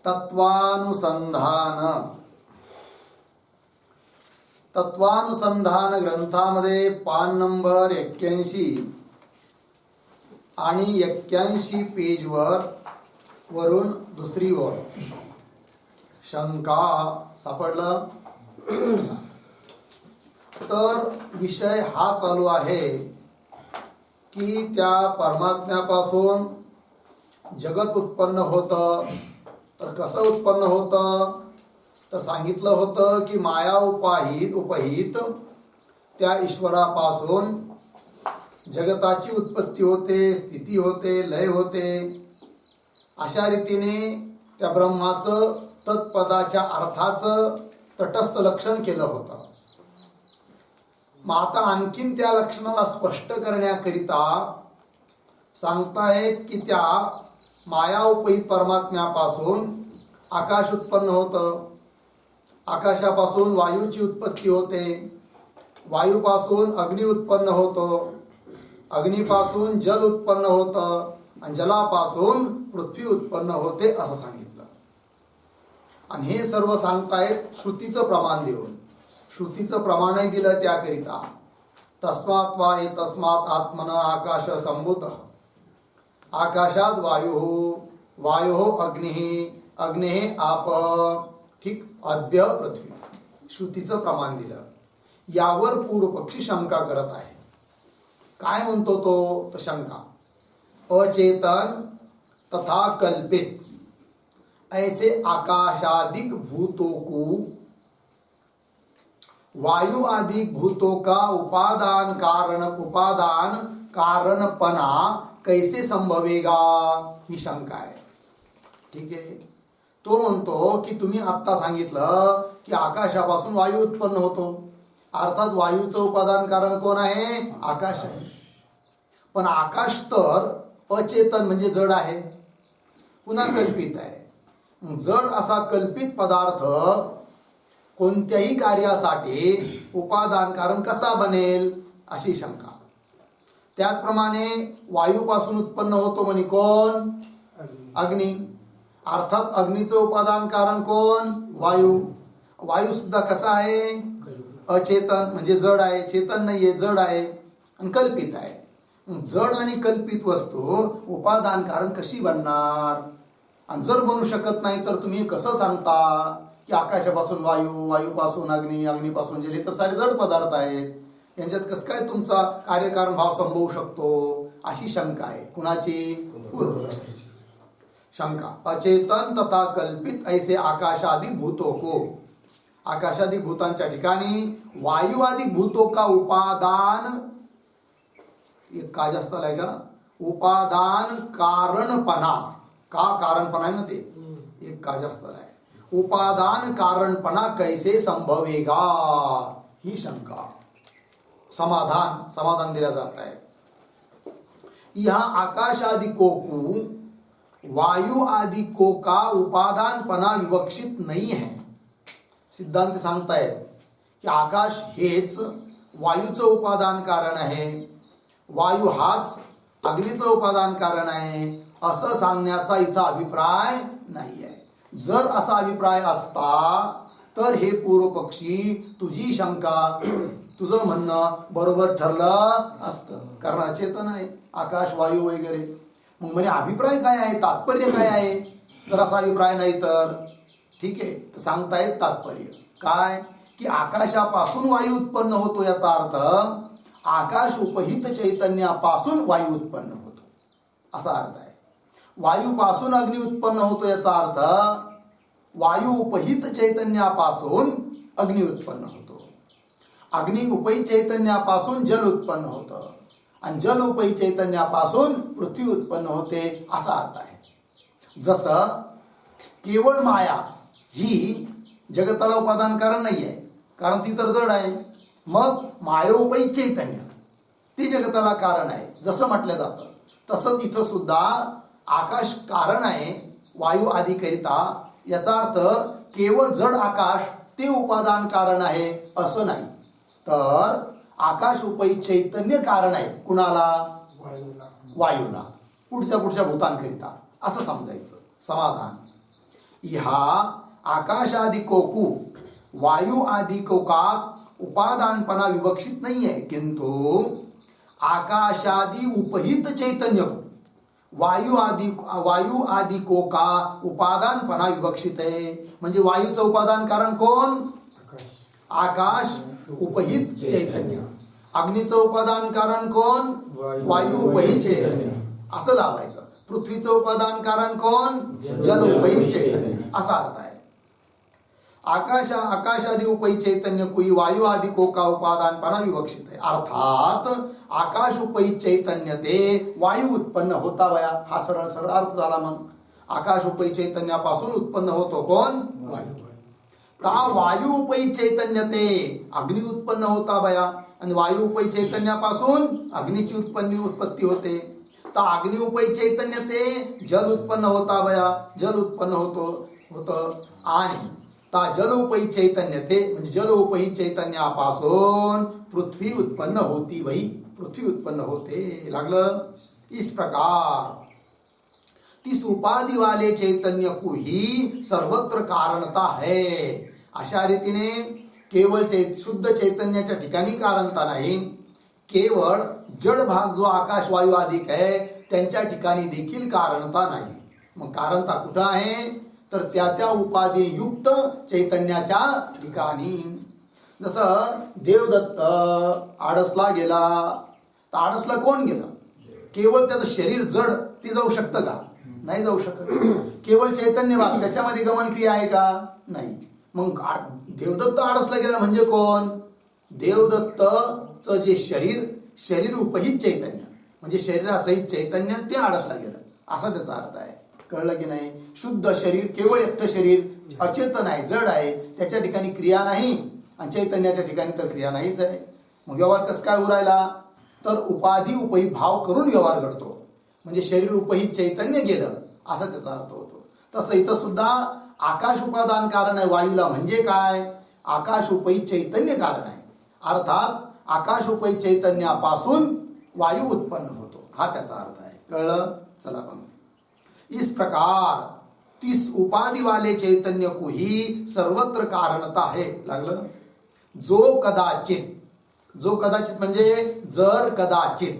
तत्वानुसंधान ग्रंथामध्ये पान नंबर 81 आणि 81 पेजवर वरून दुसरी ओळ शंका सापडलं. तर विषय हा चालू आहे की त्या परमात्म्यापासून जगत उत्पन्न होतं. तर कसं उत्पन्न होतं तर सांगितलं होतं की माया उपहित त्या ईश्वरापासून जगताची उत्पत्ती होते, स्थिती होते, लय होते. अशा रीतीने त्या ब्रह्माचं तत्पदाच्या अर्थाचं तटस्थ लक्षण केलं होतं. मग आता आणखीन त्या लक्षणाला स्पष्ट करण्याकरिता सांगतायत की त्या माया उपहित परमात्म्यापासून आकाश उत्पन्न होतं, आकाशापासून वायूची उत्पत्ती होते, वायूपासून अग्नी उत्पन्न होतो, अग्नीपासून जल उत्पन्न होतं आणि जलापासून पृथ्वी उत्पन्न होते असं सांगितलं. आणि हे सर्व सांगतायत श्रुतीचं प्रमाण देऊन. श्रुतीचं प्रमाणही दिलं त्याकरिता. तस्मात् वा एतस्मात् आत्मन आकाश संभूत. आकाशात वायु, वायो अग्नि, अग्ने आप, ठीक, अद्य पृथ्वी. श्रुतीचं प्रमाण दिलं. यावर पूर्वपक्षी शंका करत आहे. काय म्हणतो तो? तर शंका अचेतन तथा कल्पित ऐसे आकाशादिक भूतों को वायु आदि भूतों का उपादान कारणपना कैसे संभवेगा, ही शंका आहे. ठीक आहे. तो म्हणतो की तुम्ही आत्ता सांगितलं की आकाशापासून वायू उत्पन्न होतो, अर्थात वायूचं उपादान कारण कोण आहे? आकाश आहे. पण आकाश तर अचेतन म्हणजे जड आहे, पुन्हा कल्पित आहे. जड असा कल्पित पदार्थ कोणत्याही कार्यासाठी उपादान कारण कसा बनेल, अशी शंका. त्याचप्रमाणे वायूपासून उत्पन्न होतो म्हणे कोण? अग्नी. अर्थात अग्नीचं उपादान कारण कोण? वायू. वायू सुद्धा कसा आहे? अचेतन म्हणजे जड आहे, चेतन नाहीये, जड आहे आणि कल्पित आहे. जड आणि कल्पित वस्तू उपादान कारण कशी बनणार? आणि जर बनू शकत नाही तर तुम्ही कसं सांगता की आकाशापासून वायू, वायूपासून अग्नी, अग्नीपासून जल, हे तर सारे जड पदार्थ आहेत, यांच्यात कसं काय तुमचा कार्यकारण भाव संभवू शकतो, अशी शंका आहे. कुणाची? पूर्वपक्षाची शंका. अचेतन तथा कल्पित ऐसे आकाशादि भूतों को, आकाशादि भूतांच्या ठिकाणी वायू आदि भूतों का उपादान, एक का जास्त आलाय का? उपादान कारणपणा, का कारणपणा आहे ना ते, एक का जास्त आलाय. उपादान कारणपणा कैसे संभवेगा, ही शंका. समाधान दिया जाता है. यहाँ आकाश आदि को वायु आदि को का उपादानपणा विवक्षित नहीं है. सिद्धांत सांगतायत की आकाश हेच वायूचं उपादान कारण आहे, वायू हाच अग्नीचं उपादान कारण आहे, असं सांगण्याचा इथं अभिप्राय नाही आहे. जर असा अभिप्राय असता तर हे पूर्वपक्षी तुझी शंका, तुझं म्हणणं बरोबर ठरलं असतं. कारण अचेतन आहे आकाश, वायू वगैरे. मग म्हणे अभिप्राय काय आहे, तात्पर्य काय आहे? जर असा अभिप्राय नाही तर ठीक आहे, तर सांगतायत तात्पर्य काय की आकाशापासून वायू उत्पन्न होतो, याचा अर्थ आकाश उपहित चैतन्यापासून वायू उत्पन्न होतो असा अर्थ आहे. वायूपासून अग्नी उत्पन्न होतो, याचा अर्थ वायू उपहित चैतन्यापासून अग्नी उत्पन्न होतो, अग्नी उपहित चैतन्यापासून जल उत्पन्न होतं आणि जल उपहित चैतन्यापासून पृथ्वी उत्पन्न होते, असा अर्थ आहे. जसं केवळ माया ही जगताला उपादान कारण नाही आहे, कारण ती तर जड आहे. मग मायोपहित चैतन्य ती जगताला कारण आहे जसं म्हटलं जातं, तसंच इथं सुद्धा आकाश कारण आहे वायू आदी करिता. याचा अर्थ केवळ जड आकाश ते उपादान कारण आहे असं नाही, तर आकाश उपहित चैतन्य कारण आहे. कुणाला? वायूला, पुढच्या भूतांकरिता असं समजायचं. समाधान. ह्या आकाशादि कोकू वायू आदि कोका उपादानपणा विवक्षित नाही आहे, किंतु आकाशादि उपहित चैतन्य वायू आदि कोका उपादानपणा विवक्षित आहे. म्हणजे वायूचं उपादान कारण कोण? आकाश उपहित चैतन्य. अग्नीचं उपादान कारण कोण? वायू उपहित चैतन्य. असं लावायचं. पृथ्वीचं उपादान कारण कोण? जल उपहित चैतन्य. असा अर्थ आहे. आकाशादि उपहित चैतन्य कुई वायू आदि कोका उपादानपणा विवक्षित आहे. अर्थात आकाश उपहित चैतन्य ते वायू उत्पन्न होता वया. हा सरळ सरळ अर्थ झाला. मग आकाश उपहित चैतन्यापासून उत्पन्न होतो कोण? वायू. ता वायू उपहित चैतन्य ते अग्नी उत्पन्न होता वया. आणि वायू उपहित चैतन्यापासून अग्नीची उत्पत्ती होते. तर अग्नि उपहित चैतन्य ते जल उत्पन्न होता वया. जल उत्पन्न होतं. आणि ता जल उपहित चैतन्य ते म्हणजे जल उपहित चैतन्यापासून पृथ्वी उत्पन्न होती वही. पृथ्वी उत्पन्न होते. लागलं. इस प्रकार तिस उपाधि वाले चैतन्य को ही सर्वत्र कारणता है. अशा रीतीने केवळ शुद्ध चैतन्याच्या ठिकाणी कारणता नाही, केवळ जड भाग जो आकाश वायू अधिक आहे त्यांच्या ठिकाणी देखील कारणता नाही. मग कारणता कुठं आहे? तर त्या उपाधी युक्त चैतन्याच्या ठिकाणी. जसं देवदत्त आडसला गेला, तर आडसला कोण गेलं? केवळ त्याचं शरीर जड ते जाऊ शकतं का? नाही जाऊ शकत. केवळ चैतन्य भाग त्याच्यामध्ये गमन क्रिया आहे का? नाही. मग देवदत्त आडसला गेला म्हणजे कोण? देवदत्तचं जे शरीर उपहित चैतन्य म्हणजे शरीरासहित चैतन्य ते आडसला गेलं, असा त्याचा अर्थ आहे. कळलं की नाही? शुद्ध शरीर केवळ एकटं शरीर अचेतन आहे, जड आहे, त्याच्या ठिकाणी क्रिया नाही. आणि चैतन्याच्या ठिकाणी तर क्रिया नाहीच आहे. मग व्यवहार कसं काय उरायला? तर उपाधी उपहित भाव करून व्यवहार घडतो. म्हणजे शरीर उपहित चैतन्य गेलं असा त्याचा अर्थ होतो. तसं इथं सुद्धा आकाश उपादान कारण आहे वायूला. म्हणजे काय? आकाश उपहित चैतन्य कारण आहे. अर्थात आकाश उपहित चैतन्यापासून वायू उत्पन्न होतो, हा त्याचा अर्थ आहे. कळलं? चला पण इस प्रकार तिस उपाधि वाले चैतन्य को ही सर्वत्र कारणता है. लागलं. जो कदाचित म्हणजे जर कदाचित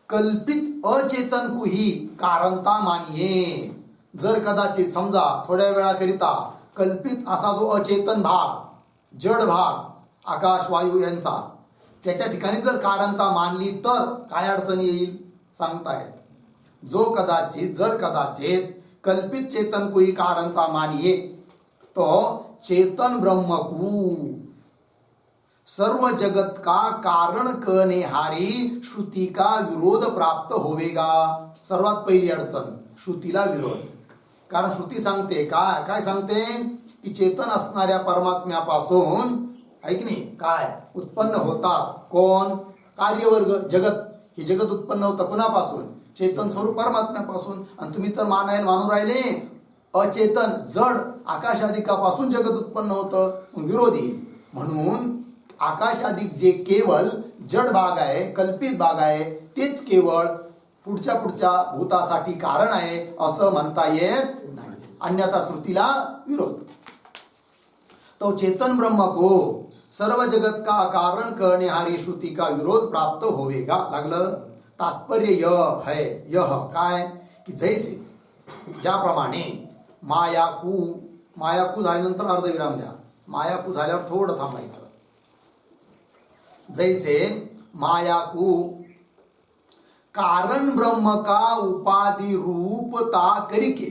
कल्पित अचेतन को ही कारणता मानिये. जर कदाचित समजा थोड्या वेळाकरिता कल्पित असा जो अचेतन भाग, जड भाग आकाश वायू यांचा, त्याच्या ठिकाणी जर कारणता मानली तर काय अडचण येईल सांगतायत. जर कदाचित कल्पित चेतन को ही कारणता मानिए तो चेतन ब्रह्म को सर्व जगत का कारण कहनेहारी श्रुती का विरोध प्राप्त होवेगा. सर्वात पहिली अडचण श्रुतीला विरोध. कारण श्रुती सांगते काय सांगते की चेतन असणाऱ्या परमात्म्यापासून आहे की नाही काय उत्पन्न होतात कोण? कार्यवर्ग, जगत. हे जगत उत्पन्न होतं कुणापासून? चेतन स्वरूप परमात्म्यापासून. आणि तुम्ही तर मानू राहिले अचेतन जड आकाशादिकापासून जगत उत्पन्न होतं. विरोधी म्हणून आकाशादिक जे केवळ जड भाग आहे, कल्पित भाग आहे, तेच केवळ पुढच्या भूतासाठी कारण आहे असं म्हणता येत नाही. अन्यथा श्रुतीला विरोध. तो चेतन ब्रह्म को सर्व जगत का कारण कहनेहारी श्रुती का विरोध प्राप्त होवेगा. लागलं. तात्पर्य यह काय की जैसे ज्याप्रमाणे मायाकू झाल्यानंतर अर्धविराम द्या. मायाकू झाल्यावर थोडं थांबायचं. जैसे मायाकू कारण ब्रह्म का उपाधि रूपता करके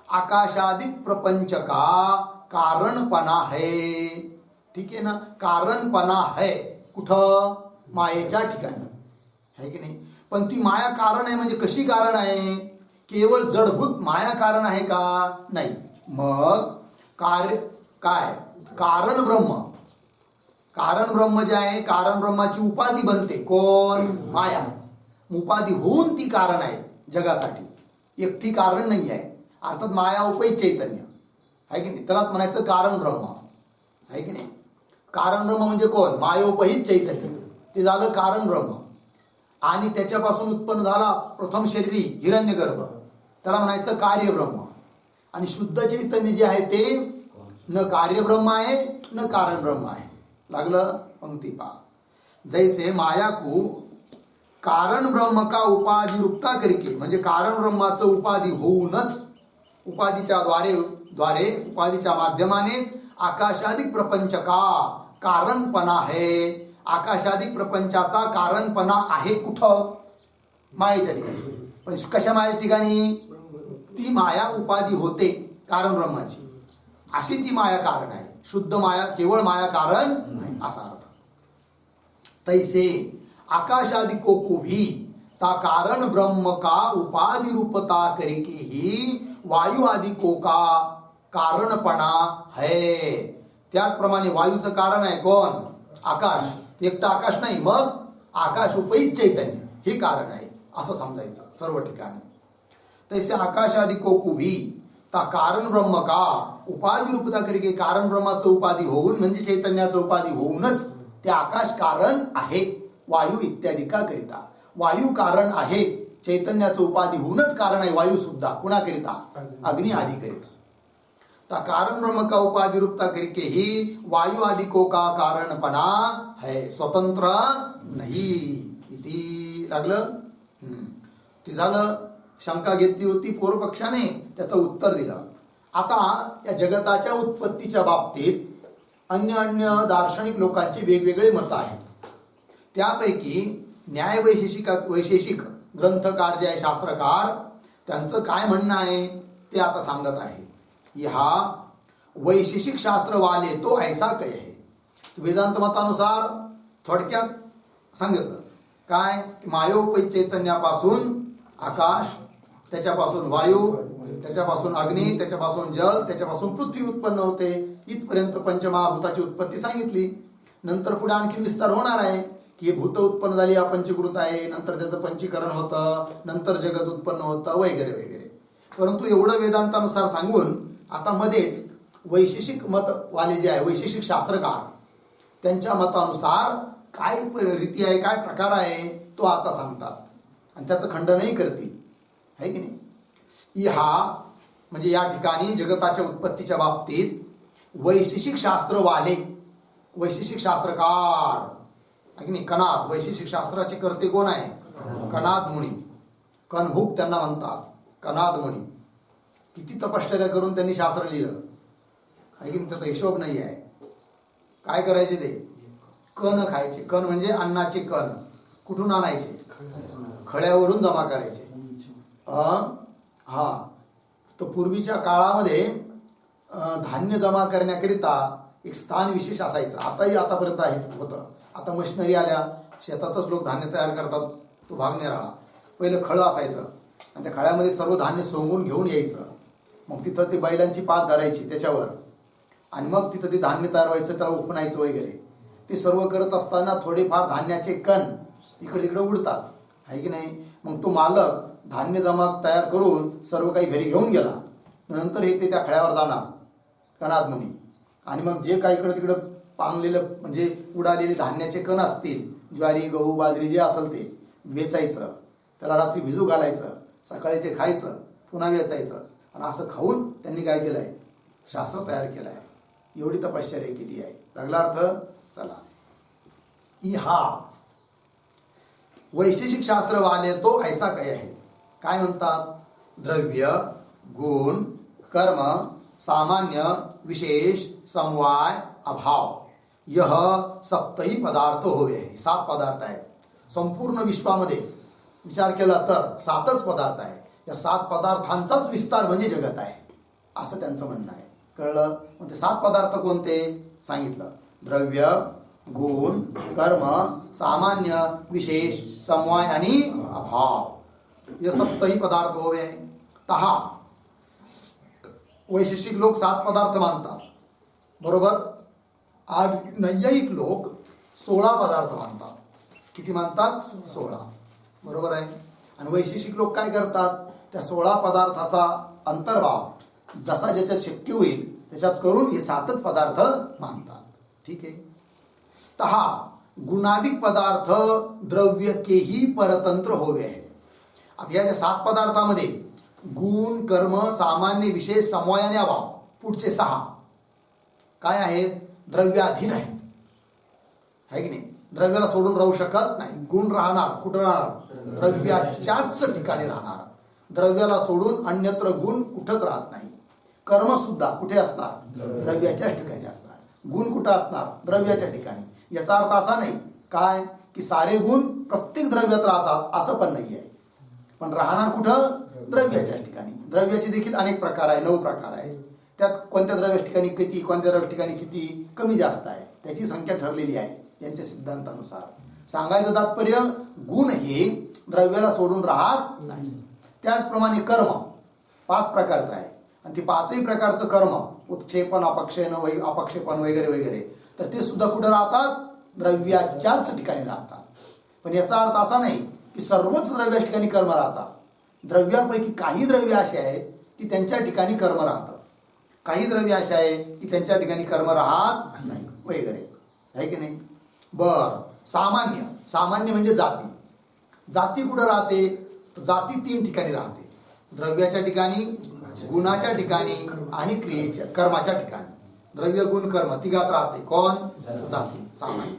आकाशादिक प्रपंच का कारणपणा है. ठीक आहे ना? कारणपणा है कुठं? मायेच्या ठिकाणी है की नाही? पण ती माया कारण आहे म्हणजे कशी कारण आहे? केवळ जडभूत माया कारण आहे का? नाही. मग कार्य काय? कारण ब्रह्म जे आहे, कारण ब्रह्माची उपाधी बनते कोण? माया. उपाधी होऊन ती कारण आहे जगासाठी, एकटी कारण नाही आहे. अर्थात माया उपहित चैतन्य आहे की नाही, त्यालाच म्हणायचं कारण ब्रह्म आहे की नाही. कारण ब्रह्म म्हणजे कोण? मायोपहित चैतन्य, ते झालं कारण ब्रह्म. आणि त्याच्यापासून उत्पन्न झाला प्रथम शरीरी हिरण्यगर्भ, त्याला म्हणायचं कार्य ब्रह्म. आणि शुद्ध चैतन्य जे आहे ते न कार्यब्रह्म आहे न कारण ब्रह्म आहे. लागलं पंक्ती पहा. जैसे माया को कारण ब्रह्म का उपाधी रूपता करके, म्हणजे कारण ब्रह्माचं उपाधी होऊनच उपाधीच्या द्वारे उपाधीच्या माध्यमानेच आकाशादिक प्रपंच का कारणपणा आहे. आकाशादिक प्रपंचाचा कारणपणा आहे कुठं? मायेच्या ठिकाणी. पण कशा मायेच्या ठिकाणी? ती माया उपाधी होते कारण ब्रह्माची, अशी ती माया कारण आहे. शुद्ध माया, केवळ माया कारण नाही असा अर्थ. तैसे आकाशादिकों को भी ता कारण ब्रह्म का उपाधि रूपता करके ही वायु आदिकों का कारणपणा है. त्याचप्रमाणे वायूचं कारण आहे कोण? आकाश. एकटा आकाश नाही, मग आकाश उपहित चैतन्य हे कारण आहे असं समजायचं सर्व ठिकाणी. तैसे आकाशादिकों को भी ता कारण ब्रह्म का उपाधी रूपता करके, कारण ब्रह्माचं उपाधी होऊन म्हणजे चैतन्याचं उपाधी होऊनच ते आकाश कारण आहे वायू इत्यादी का करिता. वायू कारण आहे, चैतन्याचं उपाधी होऊनच कारण आहे वायू सुद्धा. कुणाकरिता? अग्नि आदि करिता. ता कारण ब्रह्म का उपाधि रूपता करके ही वायु आदि को का कारणपणा है, स्वतंत्र नाही इति. लागलं? ते झालं. शंका घेतली होती पूर्वपक्षाने, त्याचं उत्तर दिलं. आता या जगताच्या उत्पत्तीच्या बाबतीत अन्य दार्शनिक लोकांचे वेगवेगळे मत आहेत. त्यापैकी न्याय वैशेषिक ग्रंथकार जे आहे, शास्त्रकार, त्यांचं काय म्हणणं आहे ते आता सांगत आहे. यहा वैशेषिक शास्त्र वाले तो ऐसा कहे है. वेदांत मतानुसार थोडक्यात सांगितलं काय? मायोपै चैतन्यापासून आकाश, त्याच्यापासून वायू, त्याच्यापासून अग्नी, त्याच्यापासून जल, त्याच्यापासून पृथ्वी उत्पन्न होते. इथपर्यंत पंचमहाभूताची उत्पत्ती सांगितली. नंतर पुढे आणखी विस्तार होणार आहे की भूत उत्पन्न झाली, हा पंचकृत आहे, नंतर त्याचं पंचीकरण होतं, नंतर जगत उत्पन्न होतं वगैरे वगैरे. परंतु एवढं वेदांतानुसार सांगून आता मध्येच वैशेषिक मतवाले जे आहे, वैशेषिक शास्त्रकार, त्यांच्या मतानुसार काय रीती आहे, काय प्रकार आहे तो आता सांगतात आणि त्याचं खंडनही करतील, आहे की नाही. हा म्हणजे या ठिकाणी जगताच्या उत्पत्तीच्या बाबतीत वैशेषिक शास्त्रवाले, वैशेषिक शास्त्रकार, आहे की नाही, कणाद. वैशेषिक शास्त्राचे कर्ते कोण आहे? कणाद मुनी. कणभूक त्यांना म्हणतात, कणाद मुनी. किती तपश्चर्या करून त्यांनी शास्त्र लिहिलं, आहे की नाही. त्याचा हिशोब नाही आहे. काय करायचे ते? कण खायचे. कण म्हणजे अन्नाचे कण. कुठून आणायचे? खळ्यावरून जमा करायचे. हा तर पूर्वीच्या काळामध्ये धान्य जमा करण्याकरिता एक स्थान विशेष असायचं. आताही आतापर्यंत आहे होतं. आता मशिनरी आल्या, शेतातच लोक धान्य तयार करतात, तो भाग नाही राहिला. पहिलं खळं असायचं आणि त्या खळ्यामध्ये सर्व धान्य सोंगून घेऊन यायचं. मग तिथं ते बैलांची पात धरायची त्याच्यावर आणि मग तिथं ते धान्य तयार व्हायचं, त्याला उपणायचं वगैरे. ते सर्व करत असताना थोडेफार धान्याचे कण इकडे तिकडे उडतात, आहे की नाही. मग तो मालक धान्य जमा तयार करून सर्व काही घरी घेऊन गेला. नंतर हे ते त्या खळ्यावर जाणार कणाद मुनी आणि मग जे काही इकडे तिकडे पांगलेलं म्हणजे उडालेले धान्याचे कण असतील, ज्वारी, गहू, बाजरी जे असेल ते वेचायचं, त्याला रात्री भिजू घालायचं, सकाळी ते खायचं, पुन्हा वेचायचं. आणि असं खाऊन त्यांनी काय केलं आहे? शास्त्र तयार केलं आहे. एवढी तपश्चर्या केली आहे. लागला अर्थ? चला. हा वैशेषिक शास्त्र वाले तो ऐसा कहे है. काय म्हणतात? द्रव्य, गुण, कर्म, सामान्य, विशेष, समवाय, अभाव, यह सप्तही पदार्थ होवे आहे. 7 पदार्थ आहेत. संपूर्ण विश्वामध्ये विचार केला तर 7च पदार्थ आहेत. या 7 पदार्थांचाच विस्तार म्हणजे जगत आहे असं त्यांचं म्हणणं आहे. कळलं? मग ते 7 पदार्थ कोणते सांगितलं? द्रव्य, गुण, कर्म, सामान्य, विशेष, समवाय आणि अभाव. हे सप्तही पदार्थ होवे. तहा वैशेषिक लोक 7 पदार्थ मानतात, बरोबर. आज नैयायिक लोक 16 पदार्थ मानतात. किती मानतात? 16, बरोबर आहे. आणि वैशेषिक लोक काय करतात? त्या 16 पदार्थाचा अंतर्भाव जसा ज्याच्यात शक्य होईल त्याच्यात करून हे 7च पदार्थ मानतात. ठीक आहे. तहा गुणाधिक पदार्थ द्रव्य केही परतंत्र होवे आहे. आता या 7 पदार्थामध्ये गुण, कर्म, सामान्य, विशेष, समवाय आणि अभाव. पुढचे 6 काय आहेत? द्रव्याधीन आहेत. आहे की नाही? द्रव्याला सोडून राहू शकत नाही. गुण राहणार कुठं राहणार? द्रव्याच्याच ठिकाणी राहणार. द्रव्याला सोडून अन्यत्र गुण कुठंच राहत नाही. कर्म सुद्धा कुठे असणार? द्रव्याच्याच ठिकाणी असणार. गुण कुठं असणार? द्रव्याच्या ठिकाणी. याचा अर्थ असा नाही काय की सारे गुण प्रत्येक द्रव्यात राहतात असं पण नाही आहे. पण राहणार कुठं? द्रव्याच्याच ठिकाणी. द्रव्याचे देखील अनेक प्रकार आहे, 9 प्रकार आहे. त्यात कोणत्या द्रव्याच्या ठिकाणी किती, कोणत्या द्रव्याच्या ठिकाणी किती, कमी जास्त आहे, त्याची संख्या ठरलेली आहे यांच्या सिद्धांतानुसार. सांगायचं तात्पर्य गुण हे द्रव्याला सोडून राहत नाही. त्याचप्रमाणे कर्म 5 प्रकारचं आहे आणि ते 5ही प्रकारचं कर्म उत्क्षेपण, अपक्षेपण वगैरे वगैरे तर ते सुद्धा कुठं राहतात? द्रव्याच्याच ठिकाणी राहतात. पण याचा अर्थ असा नाही की सर्वच द्रव्याच्या ठिकाणी कर्म राहतात. द्रव्यापैकी काही द्रव्य असे आहेत की त्यांच्या ठिकाणी कर्म राहतं, काही द्रव्य असे आहे की त्यांच्या ठिकाणी कर्म राहत नाही वगैरे. आहे की नाही? बर, सामान्य. सामान्य म्हणजे जाती. जाती कुठं राहते? तर जाती 3 ठिकाणी राहते. द्रव्याच्या ठिकाणी, गुणाच्या ठिकाणी आणि क्रियेच्या, कर्माच्या ठिकाणी. द्रव्य, गुण, कर्म तिघात राहते. कोण? जाती, सामान्य.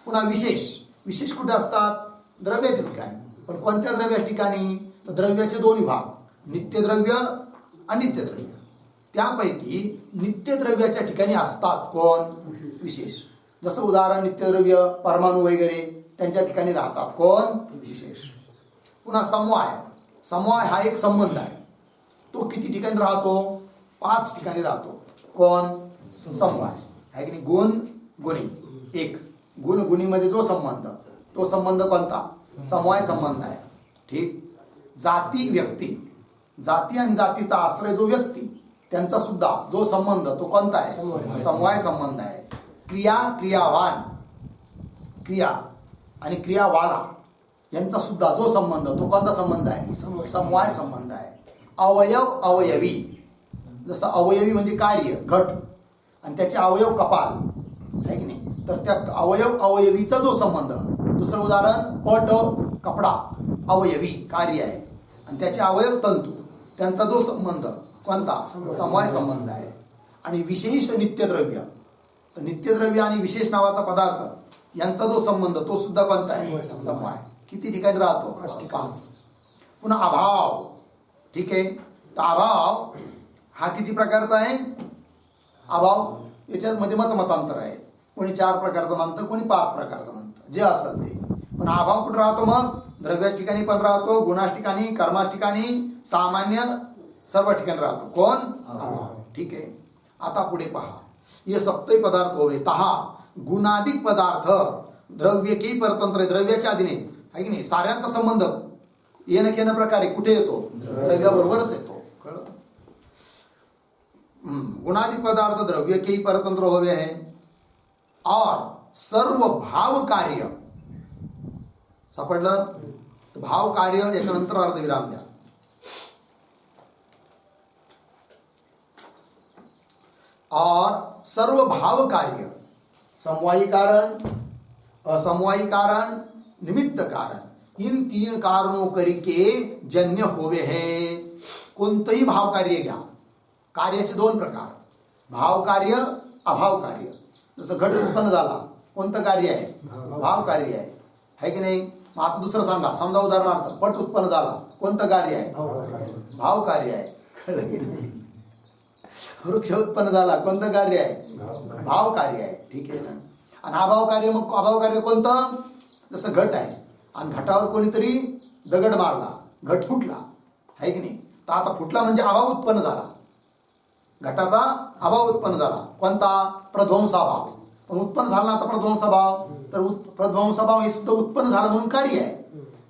पुन्हा विशेष. विशेष कुठे असतात? द्रव्याच्या ठिकाणी. पण कोणत्या द्रव्याच्या ठिकाणी? तर द्रव्याचे 2 विभाग, नित्यद्रव्य, अनित्य द्रव्य. त्यापैकी नित्यद्रव्याच्या ठिकाणी असतात कोण? विशेष. जसं उदाहरण नित्यद्रव्य, परमाणू वगैरे त्यांच्या ठिकाणी राहतात कोण? विशेष. पुन्हा समवाय. समवाय हा एक संबंध आहे. तो किती ठिकाणी राहतो? 5 ठिकाणी राहतो. कोण? समवाय. आहे की नाही? गुण, गुणी 1. गुण, गुणीमध्ये जो संबंध, तो संबंध कोणता? समवाय संबंध आहे. ठीक. जाती, व्यक्ती. जाती आणि जातीचा आश्रय जो व्यक्ती, त्यांचा सुद्धा जो संबंध तो कोणता आहे? समवाय संबंध आहे. क्रिया, क्रियावान, क्रिया आणि क्रियावाला यांचा सुद्धा जो संबंध तो कोणता संबंध आहे? समवाय संबंध आहे. अवयव, अवयवी. जसं अवयवी म्हणजे कार्य, घट, आणि त्याचे अवयव कपाल. आहे की नाही? तर त्या अवयव अवयवीचा जो संबंध, दुसरं उदाहरण पट, कपडा, अवयवी कार्य आहे आणि त्याचे अवयव तंतू, त्यांचा जो संबंध कोणता? समवाय संबंध आहे. आणि विशेष नित्यद्रव्य. तर नित्यद्रव्य आणि विशेष नावाचा पदार्थ यांचा जो संबंध तो सुद्धा कोणता आहे? समवाय. किती ठिकाणी राहतो? 5. पुन्हा अभाव. ठीक आहे. तर अभाव हा किती प्रकारचा आहे? अभाव याच्यामध्ये मतांतर आहे. कोणी 4 प्रकारचं म्हणतं, कोणी 5 प्रकारचं म्हणतं, जे असेल ते. पण अभाव कुठं राहतो? मग द्रव्याच्या ठिकाणी पण राहतो, गुणाच्या ठिकाणी, कर्माच्या ठिकाणी, सामान्य सर्व ठिकाणी राहतो. कोण? अभाव. ठीक आहे. आता पुढे पहा. ये सप्तही पदार्थ होवे तहा गुणाधिक पदार्थ द्रव्य की परतंत्र. द्रव्याच्या आधीने आहे की नाही? साऱ्यांचा संबंध येणं केन प्रकारे कुठे येतो? द्रव्याबरोबरच येतो. कळलं? गुणाधिक पदार्थ द्रव्य के ही परतंत्र होवे है और सर्व भाव कार्य. सापडलं? भाव कार्य याच्यानंतर अर्धविराम द्या. और सर्व भाव कार्य, समवायी कारण, असमवायी कारण, निमित्त कारण, इन 3 कारणों करके जन्य होवे है. कोणतंही भाव कार्य घ्या. कार्याचे 2 प्रकार, भाव कार्य, अभाव कार्य. जसं घट उत्पन्न झाला, कोणतं कार्य आहे? भाव कार्य आहे. है की नाही? मग आता दुसरं सांगा. समजा उदाहरणार्थ पट उत्पन्न झाला, कोणतं कार्य आहे? भाव कार्य आहे. कळलं की नाही? वृक्ष उत्पन्न झाला, कोणतं कार्य आहे? भाव कार्य आहे. ठीक आहे ना? आणि अभाव कार्य, मग अभाव कार्य कोणतं? जसं घट आहे आणि घटावर कोणीतरी दगड मारला, घट फुटला. आहे की नाही? तर आता फुटला म्हणजे अभाव उत्पन्न झाला. घटाचा अभाव उत्पन्न झाला. कोणता? प्रध्वंसाभाव. पण उत्पन्न झाला आता प्रध्वंसाभाव. तर प्रध्वंसाभाव हे सुद्धा उत्पन्न झालं म्हणून कार्य आहे.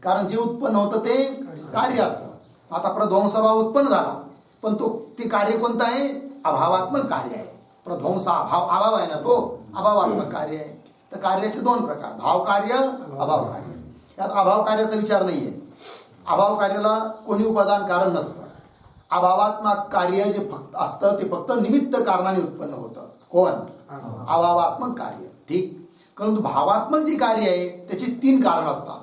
कारण जे उत्पन्न होतं ते कार्य असतं. आता प्रध्वंसाभाव उत्पन्न झाला, पण ते कार्य कोणतं आहे? अभावात्मक कार्य आहे. प्रध्वंसा अभाव आहे ना, तो अभावात्मक कार्य आहे. तर कार्याचे 2 प्रकार, भाव कार्य, अभाव कार्य. यात अभाव कार्याचा विचार नाहीये. अभाव कार्याला कोणी उपादान कारण नसतं. अभावात्मक कार्य जे फक्त असतं ते फक्त निमित्त कारणाने उत्पन्न होतं. कोण? अभावात्मक कार्य. ठीक. परंतु भावात्मक जे कार्य आहे त्याची 3 कारण असतात.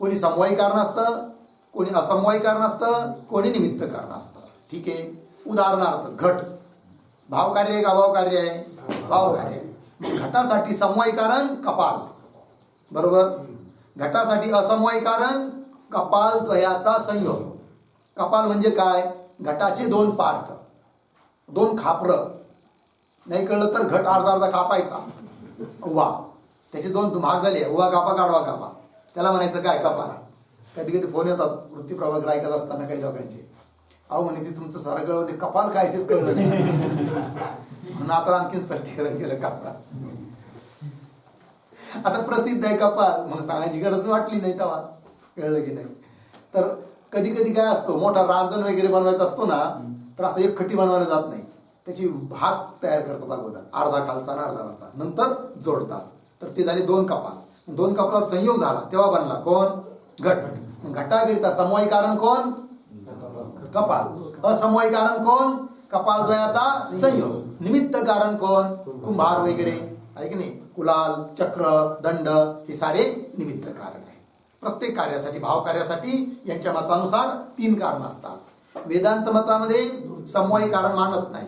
कोणी समवायी कारण असतं, कोणी असमवायी कारण असतं, कोणी निमित्त कारण असतं. ठीक आहे. उदाहरणार्थ घट भावकार्य आहे का अभावकार्य आहे? भावकार्य आहे. घटासाठी समवायी कारण कपाल, बरोबर. घटासाठी असमवायी कारण कपाल द्वयाचा संयोग. कपाल म्हणजे काय? घटाचे दोन पार्ट, दोन खापरं. नाही कळलं तर घट अर्धा अर्धा कापायचा उभा, त्याचे दोन भाग झाले, उभा कापा काढवा कापा, त्याला म्हणायचं काय? कपाल. कधी कधी फोन येतात वृत्ती प्रभाकर ऐकत असताना काही लोकांचे, अहो म्हणे ते तुमचं सारं कळलं ते कपाल काय तेच कळलं नाही. म्हणून आता आणखी स्पष्टीकरण केलं कपाल. आता प्रसिद्ध आहे कपाल म्हणून सांगायची गरज वाटली नाही तेव्हा, कळलं की नाही. तर कधी कधी काय असतो, मोठा रांजण वगैरे बनवायचा असतो ना, तर असं एक खट्टी बनवायला जात नाही, त्याची भाग तयार करतात अगोदर, अर्धा खालचा आणि अर्धा वरचा, नंतर जोडतात. तर ते झाले दोन कपाल. दोन कपाला संयोग झाला तेव्हा बनला कोण? घट. घटाकरिता समवायी कारण कोण? कपाल. असमवायी कारण कोण? कपालद्वयाचा संयोग. निमित्त कारण कोण? कुंभार वगैरे आहे की नाही, कुलाल, चक्र, दंड, हे सारे निमित्त कारण आहे. प्रत्येक कार्यासाठी, भाव कार्यासाठी यांच्या मतानुसार 3 कारण असतात. वेदांत मतामध्ये समवायी कारण मानत नाही,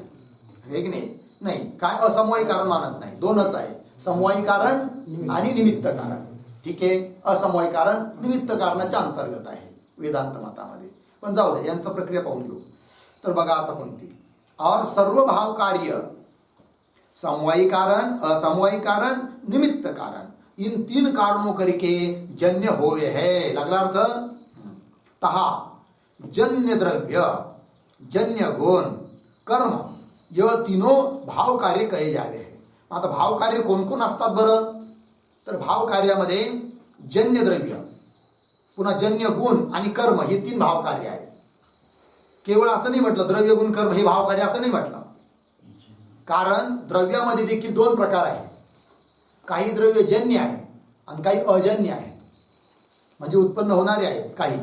आहे की नाही. नाही, काय असमवायी कारण मानत नाही, 2च आहे, समवायी कारण आणि निमित्त कारण. ठीक आहे. असमवायी कारण निमित्त कारणाच्या अंतर्गत आहे वेदांत मतामध्ये. पण जाऊ दे, यांचं प्रक्रिया पाहून घेऊ. तर बघा आता पंक्ती, और सर्व भाव कार्य समवायी कारण, असमवायी कारण, निमित्त कारण, इन 3 कारणों करके जन्य होवे है. लागला अर्थ. तहा जन्य द्रव्य, जन्य गुण, कर्म य तीनों भाव कार्य कहे जावे है. आता भाव कार्य कोण कोण असतात बरं? तर भाव कार्यामध्ये जन्य द्रव्य, पुन्हा जन्य गुण आणि कर्म हे 3 भाव कार्य आहेत. केवळ असं नाही म्हटलं द्रव्य गुण कर्म हे भाव कार्य असं नाही म्हटलं, कारण द्रव्यामध्ये देखील 2 प्रकार आहेत. काही द्रव्य जन्य आहे आणि काही अजन्य आहे, म्हणजे उत्पन्न होणारे आहेत काही,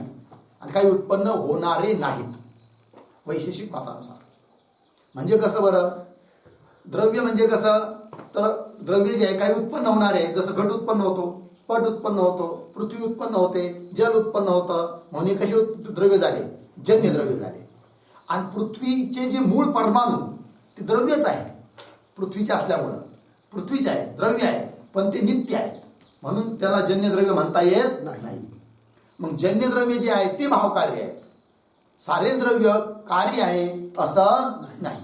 आणि काही उत्पन्न होणारे नाहीत वैशेषिक मतानुसार. म्हणजे कसं बरं? द्रव्य म्हणजे कसं? तर द्रव्य जे आहे काही उत्पन्न होणार आहे, जसं घट उत्पन्न होतो, पट उत्पन्न होतो, पृथ्वी उत्पन्न होते, जल उत्पन्न होतं, म्हणून कसे द्रव्य झाले? जन्य द्रव्य झाले. आणि पृथ्वीचे जे मूळ परमाणू ते द्रव्यच आहे, पृथ्वीचे असल्यामुळं पृथ्वीचे आहे, द्रव्य आहे, पण ते नित्य आहेत, म्हणून त्याला जन्य द्रव्य म्हणता येत नाही. मग जन्य द्रव्य जे आहे ते भावकार्य आहे, सारे द्रव्य कार्य आहे असं नाही.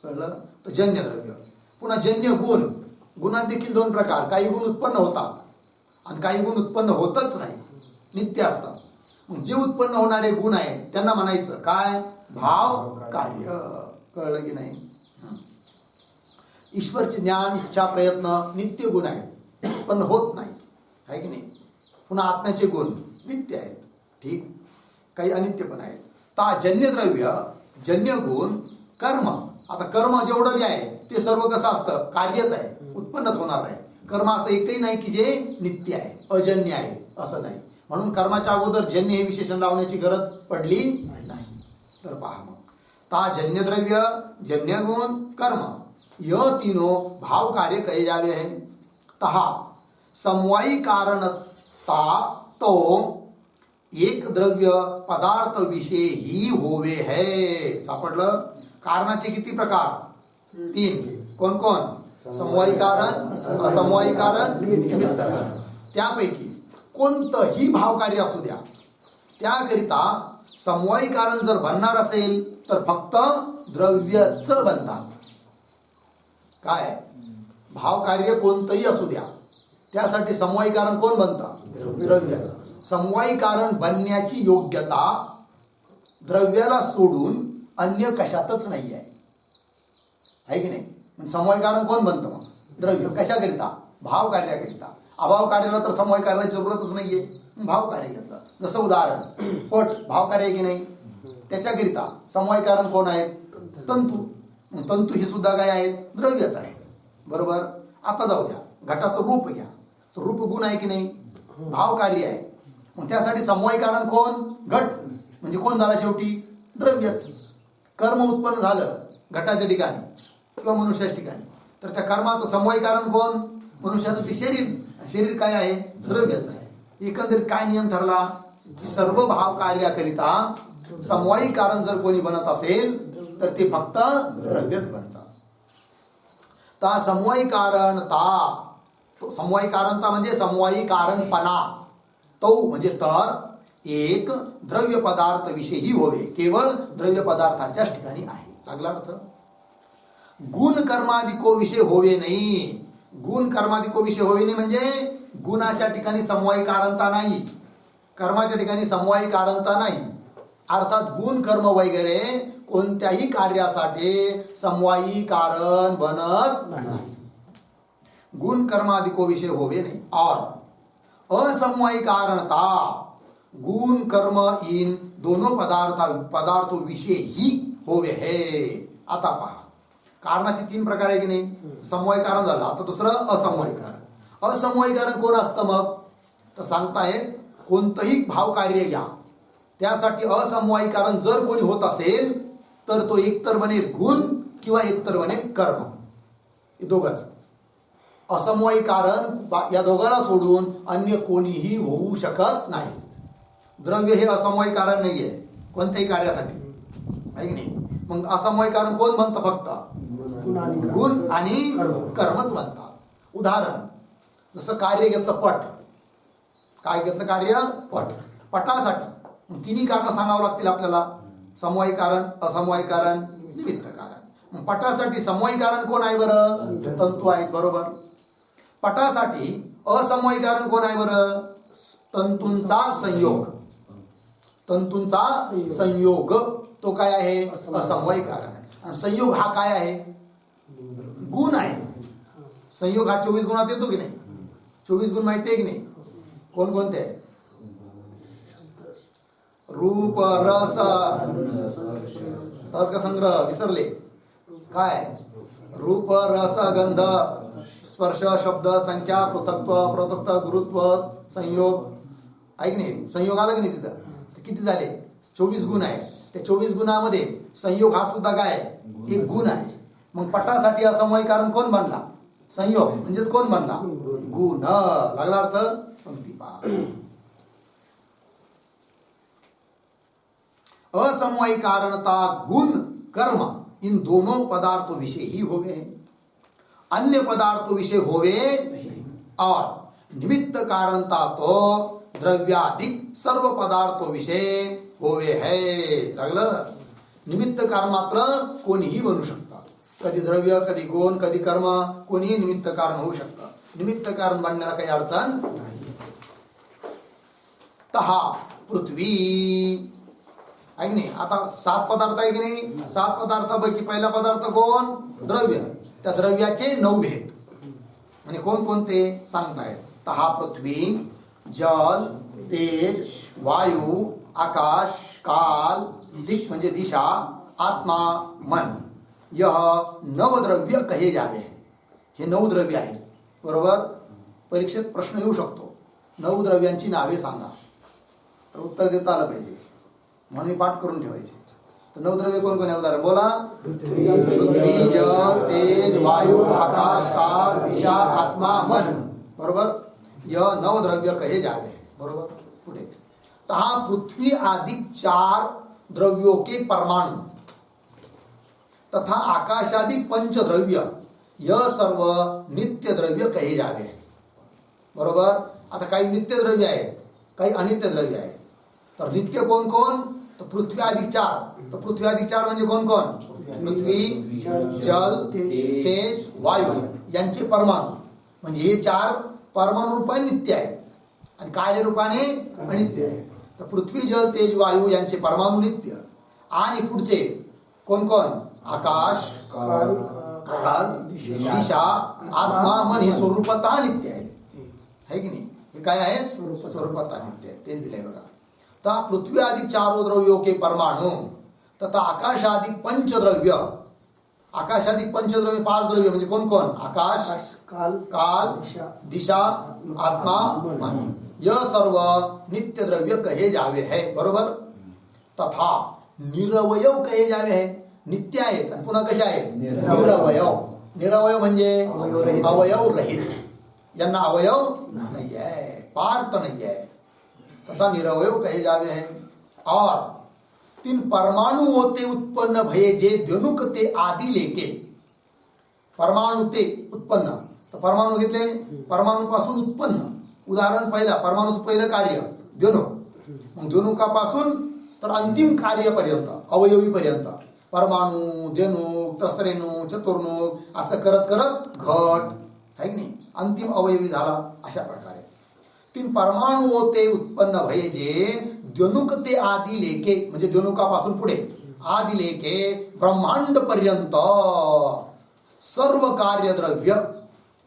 कळलं? तर जन्य द्रव्य. पुन्हा जन्य गुण, गुणात देखील 2 प्रकार, काही गुण उत्पन्न होतात आणि काही गुण उत्पन्न होतच नाही, नित्य असतात. मग जे उत्पन्न होणारे गुण आहेत त्यांना म्हणायचं काय? भाव कार्य. कळलं की नाही? ईश्वरचे ज्ञान, इच्छा, प्रयत्न नित्य गुण आहेत, उत्पन्न होत नाही, आहे की नाही. पुन्हा आत्म्याचे गुण नित्य आहेत, ठीक, काही अनित्य पण आहेत. ता जन्य द्रव्य, जन्य गुण, कर्म. आता कर्म जेवढं बी आहे ते सर्व कसं असतं? कार्यच आहे, उत्पन्नच होणार आहे. कर्म असं एकही नाही की जे नित्य आहे, अजन्य आहे, असं नाही. म्हणून कर्माच्या अगोदर जन्य हे विशेषण लावण्याची गरज पडली नाही. तर पहा मग, ता जन्य द्रव्य, जन्य गुण, कर्म य तीनों भाव कार्य कहे जावे हैं. तहा समवायी कारणता तो एक द्रव्य पदार्थ विषय ही होवे है. सापडलं? कारणाचे किती प्रकार? 3. कोण कोण? समवायी कारण, असमवायी कारण, निमित्त कारण. त्यापैकी कोणतंही भावकार्य असू द्या, त्याकरिता समवायी कारण जर बनणार असेल तर फक्त द्रव्यच बनतात. काय? भावकार्य कोणतंही असू द्या, त्यासाठी समवायी कारण कोण बनतं? द्रव्याचं. समवायी कारण बनण्याची योग्यता द्रव्याला सोडून अन्य कशातच नाही आहे की नाही. समवायी कारण कोण बनतं? मग द्रव्य. कशाकरिता? भाव कार्याकरिता. अभाव कार्याला तर समवायी कार्याची जरूरतच नाहीये, भाव कार्य घेतलं. जसं उदाहरण पट भाव कार्य आहे की नाही, त्याच्याकरिता समवायी कारण कोण आहेत? तंतू. तंतू ही सुद्धा काय आहे? द्रव्यच आहे, बरोबर. आता जाऊ द्या, घटाचं रूप घ्या, तर रूप गुण आहे की नाही, भाव कार्य आहे. मग त्यासाठी समवायी कारण कोण? घट. म्हणजे कोण झाला शेवटी? द्रव्यच. कर्म उत्पन्न झालं घटाच्या ठिकाणी किंवा मनुष्याच्या ठिकाणी, तर त्या कर्माचं समवायी कारण कोण? मनुष्याचं ते शरीर. शरीर काय आहे? द्रव्यच आहे. एकंदरीत काय नियम ठरला? की सर्व भाव कार्याकरिता समवायी कारण जर कोणी बनत असेल तर ते फक्त द्रव्यच बनतात. ता समवायी कारणता, तो समवायी कारणता म्हणजे समवायी कारणपणा, तो म्हणजे तर एक द्रव्य पदार्थ विषयी होवे, केवळ द्रव्य पदार्थाच्याच ठिकाणी आहे. लागला अर्थ. गुण कर्मादिको विषय होवे नाही. गुण कर्मादिको विषय होवे नाही म्हणजे गुणाच्या ठिकाणी समवायी कारणता नाही, कर्माच्या ठिकाणी समवायी कारणता नाही. अर्थात गुण कर्म वगैरे कोणत्याही कार्यासाठी समवायी कारण बनत नाही. गुण कर्मादिको विषय होवे नाही. और असमवायी कारणता, गुण कर्म इन दोनों पदार्थों विषय ही होवे है. आता पहा, कारणाचे 3 प्रकार आहे की नाही. समवायी कारण झालं, आता दुसरं असमवायी कारण. असमवायी कारण कोण असतं मग, तर सांगतायत कोणतंही भाव कार्य घ्या, त्यासाठी असमवायी कारण जर कोणी होत असेल तर तो एकतर बनेल गुण किंवा एकतर बनेल कर्म. हे दोघंच. असमवायी कारण या दोघांना सोडून अन्य कोणीही होऊ शकत नाही. द्रव्य हे असमवायी कारण नाहीये कोणत्याही कार्यासाठी, आहे की नाही. मग असमवायी कारण कोण बनतं, फक्त गुण आणि कर्मच बनतात. उदाहरण, जसं कार्य घेतलं पट, काय घेतलं कार्य, पट. पटासाठी तिन्ही कारण सांगावं लागतील आपल्याला, समवायी कारण, असमवायी कारण, निमित्त कारण. मग पटासाठी समवायी कारण कोण आहे बरं, तंतू आहेत, बरोबर. पटासाठी असमवायी कारण कोण आहे बरं, तंतूंचा संयोग. तंतूंचा संयोग तो काय आहे, असमवायी कारण आहे. आणि संयोग हा काय आहे, गुण आहे. संयोग हा 24 गुणात येतो की नाही. 24 गुण माहिती आहे की नाही, कोणकोणते आहे. रूप, रस, तर्कसंग्रह विसरले, काय, रूप, रस, गंध, स्पर्श, शब्द, संख्या, पृथक्त्व, प्रवृत्त, गुरुत्व, संयोग, ऐक नाही. संयोग आला की नाही तिथं, किती झाले, 24 गुण आहे. त्या 24 गुणामध्ये संयोग हा सुद्धा काय आहे, एक गुण आहे. मग पटासाठी असमवायी कारण कोण बनला, संयोग म्हणजेच कोण बनला, गुण. लागला अर्थ. पंक्ती पहा. असमवायी कारणता गुण कर्म इन दोनों पदार्थों विषय ही होवे, अन्य पदार्थों विषय होवे. और निमित्त कारणता तो द्रव्याधिक सर्व पदार्थों विषय होवे है. लागलं. निमित्त कारण मात्र कोणीही बनू शकतं. कधी द्रव्य, कधी गुण, कधी कर्म, कोणीही निमित्त कारण होऊ शकतं. निमित्त कारण बनण्याला काही अडचण नाही. तहा पृथ्वी, आहे की नाही. आता 7 पदार्थ आहे की नाही. 7 पदार्थापैकी पहिला पदार्थ कोण, द्रव्य. त्या द्रव्याचे 9 भेद आणि कोणकोणते सांगतायत. तहा पृथ्वी, जल, तेज, वायू, आकाश, काल, दिक म्हणजे दिशा, आत्मा, मन, यह नवद्रव्य कहे जावे. हे 9 द्रव्य आहे, बरोबर. परीक्षेत प्रश्न येऊ शकतो, 9 द्रव्यांची नावे सांगा, तर उत्तर देता आलं पाहिजे, म्हणून पाठ करून ठेवायचे. तर 9 द्रव्य कोण कोण आहे, उदाहरण बोला. पृथ्वी, जल, तेज, वायू, आकाश, काल, दिशा, आत्मा, मन, बरोबर. यह नवद्रव्य कहे जावे, बरोबर. पुढे. तहा पृथ्वी आदि 4 द्रव्यों के परमाणु तथा आकाशादिक 5 द्रव्य, यह सर्व नित्य द्रव्य कहे जावे, बरोबर. आता काही नित्य द्रव्य आहे, काही अनित्य द्रव्य आहे. तर नित्य कोण कोण, तर पृथ्वी अधिक 4. तर पृथ्वी अधिक 4 म्हणजे कोण कोण, पृथ्वी, जल, तेज, वायू यांचे परमाणु. म्हणजे हे 4 परमाणु रूपाने नित्य आहेत आणि कार्यरूपाने अनित्य आहे. तर पृथ्वी, जल, तेज, वायू यांचे परमाणु नित्य. आणि पुढचे कोण कोण, आकाश, काल, दिशा, आत्मा, मन हे स्वरूपतः नित्य आहे की नाही. हे काय आहेत, स्वरूपतः नित्य आहे. तेच दिलंय बघा. तर पृथ्वी आदि 4 द्रव्यों के परमाणु तथा आकाशादिक 5 द्रव्य. आकाशादिक 5 द्रव्य, 5 द्रव्य म्हणजे कोण कोण, आकाश, काल, दिशा, आत्मा, मन, यह सर्व नित्य द्रव्य कहे जावे है, बरोबर. तथा निरवयव कहे जावे है. नित्य आहेत आणि पुन्हा कसे आहेत, निरवयव. निरवयव म्हणजे अवयव रहित, यांना अवयव नाही आहे, पार्ट नाही आहे. तथा निरवय कहे जावे हैं। और तीन परमाणु होते उत्पन्न भये जे द्वनुक ते आदि लेके, परमाणु ते उत्पन्न, तर परमाणु घेतले, परमाणूपासून उत्पन्न, उदाहरण पहिला परमाणूचं पहिलं कार्य द्वनुक, मग द्वनुकापासून तर अंतिम कार्यापर्यंत अवयवीपर्यंत परमाणु, द्वनुक, त्रसरेणू, चतुर्णुक असं करत करत घट आहे की नाही, अंतिम अवयवी झाला. अशा प्रकारे तीन परमाणु होते उत्पन्न भये जे द्वनुक ते आदि लेके, म्हणजे द्वनुकापासून पुढे आदि लेके ब्रह्मांड पर्यंत सर्व कार्यद्रव्य,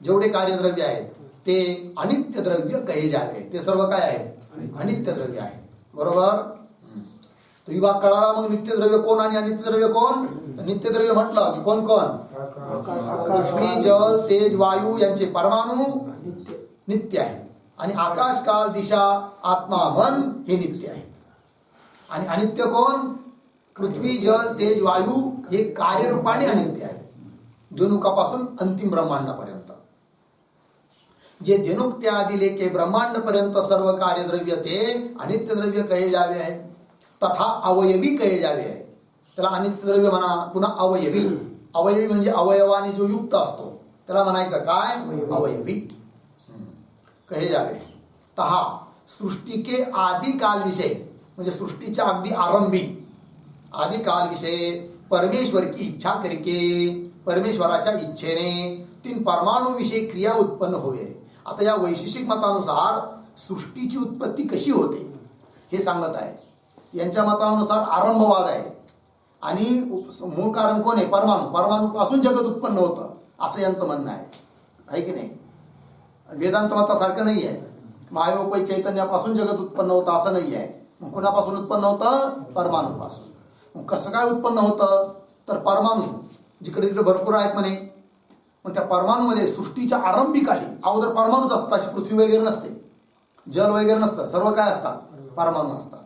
जेवढे कार्यद्रव्य आहेत ते अनित्य द्रव्य कहे जावे. ते सर्व काय आहे? अनित्य द्रव्य आहे. बरोबर. तो विभाग कळाला. मग नित्य द्रव्य कोण आणि अनित्य द्रव्य कोण? नित्य द्रव्य म्हटलं की कोण कोण? पृथ्वी, जल, तेज, वायू यांचे परमाणु नित्य आहे, आणि आकाश, काल, दिशा, आत्मा, मन हे नित्य आहे. आणि अनित्य कोण? पृथ्वी, जल, तेज, वायू हे कार्यरूपाने अनित्य आहे, द्वनुकापासून अंतिम ब्रह्मांडापर्यंत. जे द्वनुक ते आदि लेके ब्रह्मांड पर्यंत सर्व कार्यद्रव्य ते अनित्य द्रव्य कहे जावे आहे. तथा अवयवी कहे जावे आहे. त्याला अनित्य द्रव्य म्हणा. पुन्हा अवयवी, अवयवी म्हणजे अवयवाने जो युक्त असतो त्याला म्हणायचं काय? अवयवी कहे जावे. तहा सृष्टी के आदि काल विषय, म्हणजे सृष्टीच्या अगदी आरंभी आदि काल विषय परमेश्वर की इच्छा करके, परमेश्वराच्या इच्छेने तीन परमाणु विषयी क्रिया उत्पन्न होवे. आता या वैशेषिक मतानुसार सृष्टीची उत्पत्ती कशी होते हे सांगत आहे. यांच्या मतानुसार आरंभवाद आहे आणि मूळ कारण कोण आहे? परमाणु. परमाणूपासून जगत उत्पन्न होतं असं यांचं म्हणणं आहे की नाही? वेदांत मतासारखं नाही आहे. मायोपय चैतन्यापासून जगत उत्पन्न होतं असं नाही आहे. मग कोणापासून उत्पन्न होतं? परमाणूपासून. मग कसं काय उत्पन्न होतं? तर परमाणु जिकडे तिकडे भरपूर आहेत म्हणे. मग त्या परमाणूमध्ये सृष्टीच्या आरंभिकाली अगोदर परमाणूच असतात. अशी पृथ्वी वगैरे नसते, जल वगैरे नसतं, सर्व काय असतात? परमाणू असतात.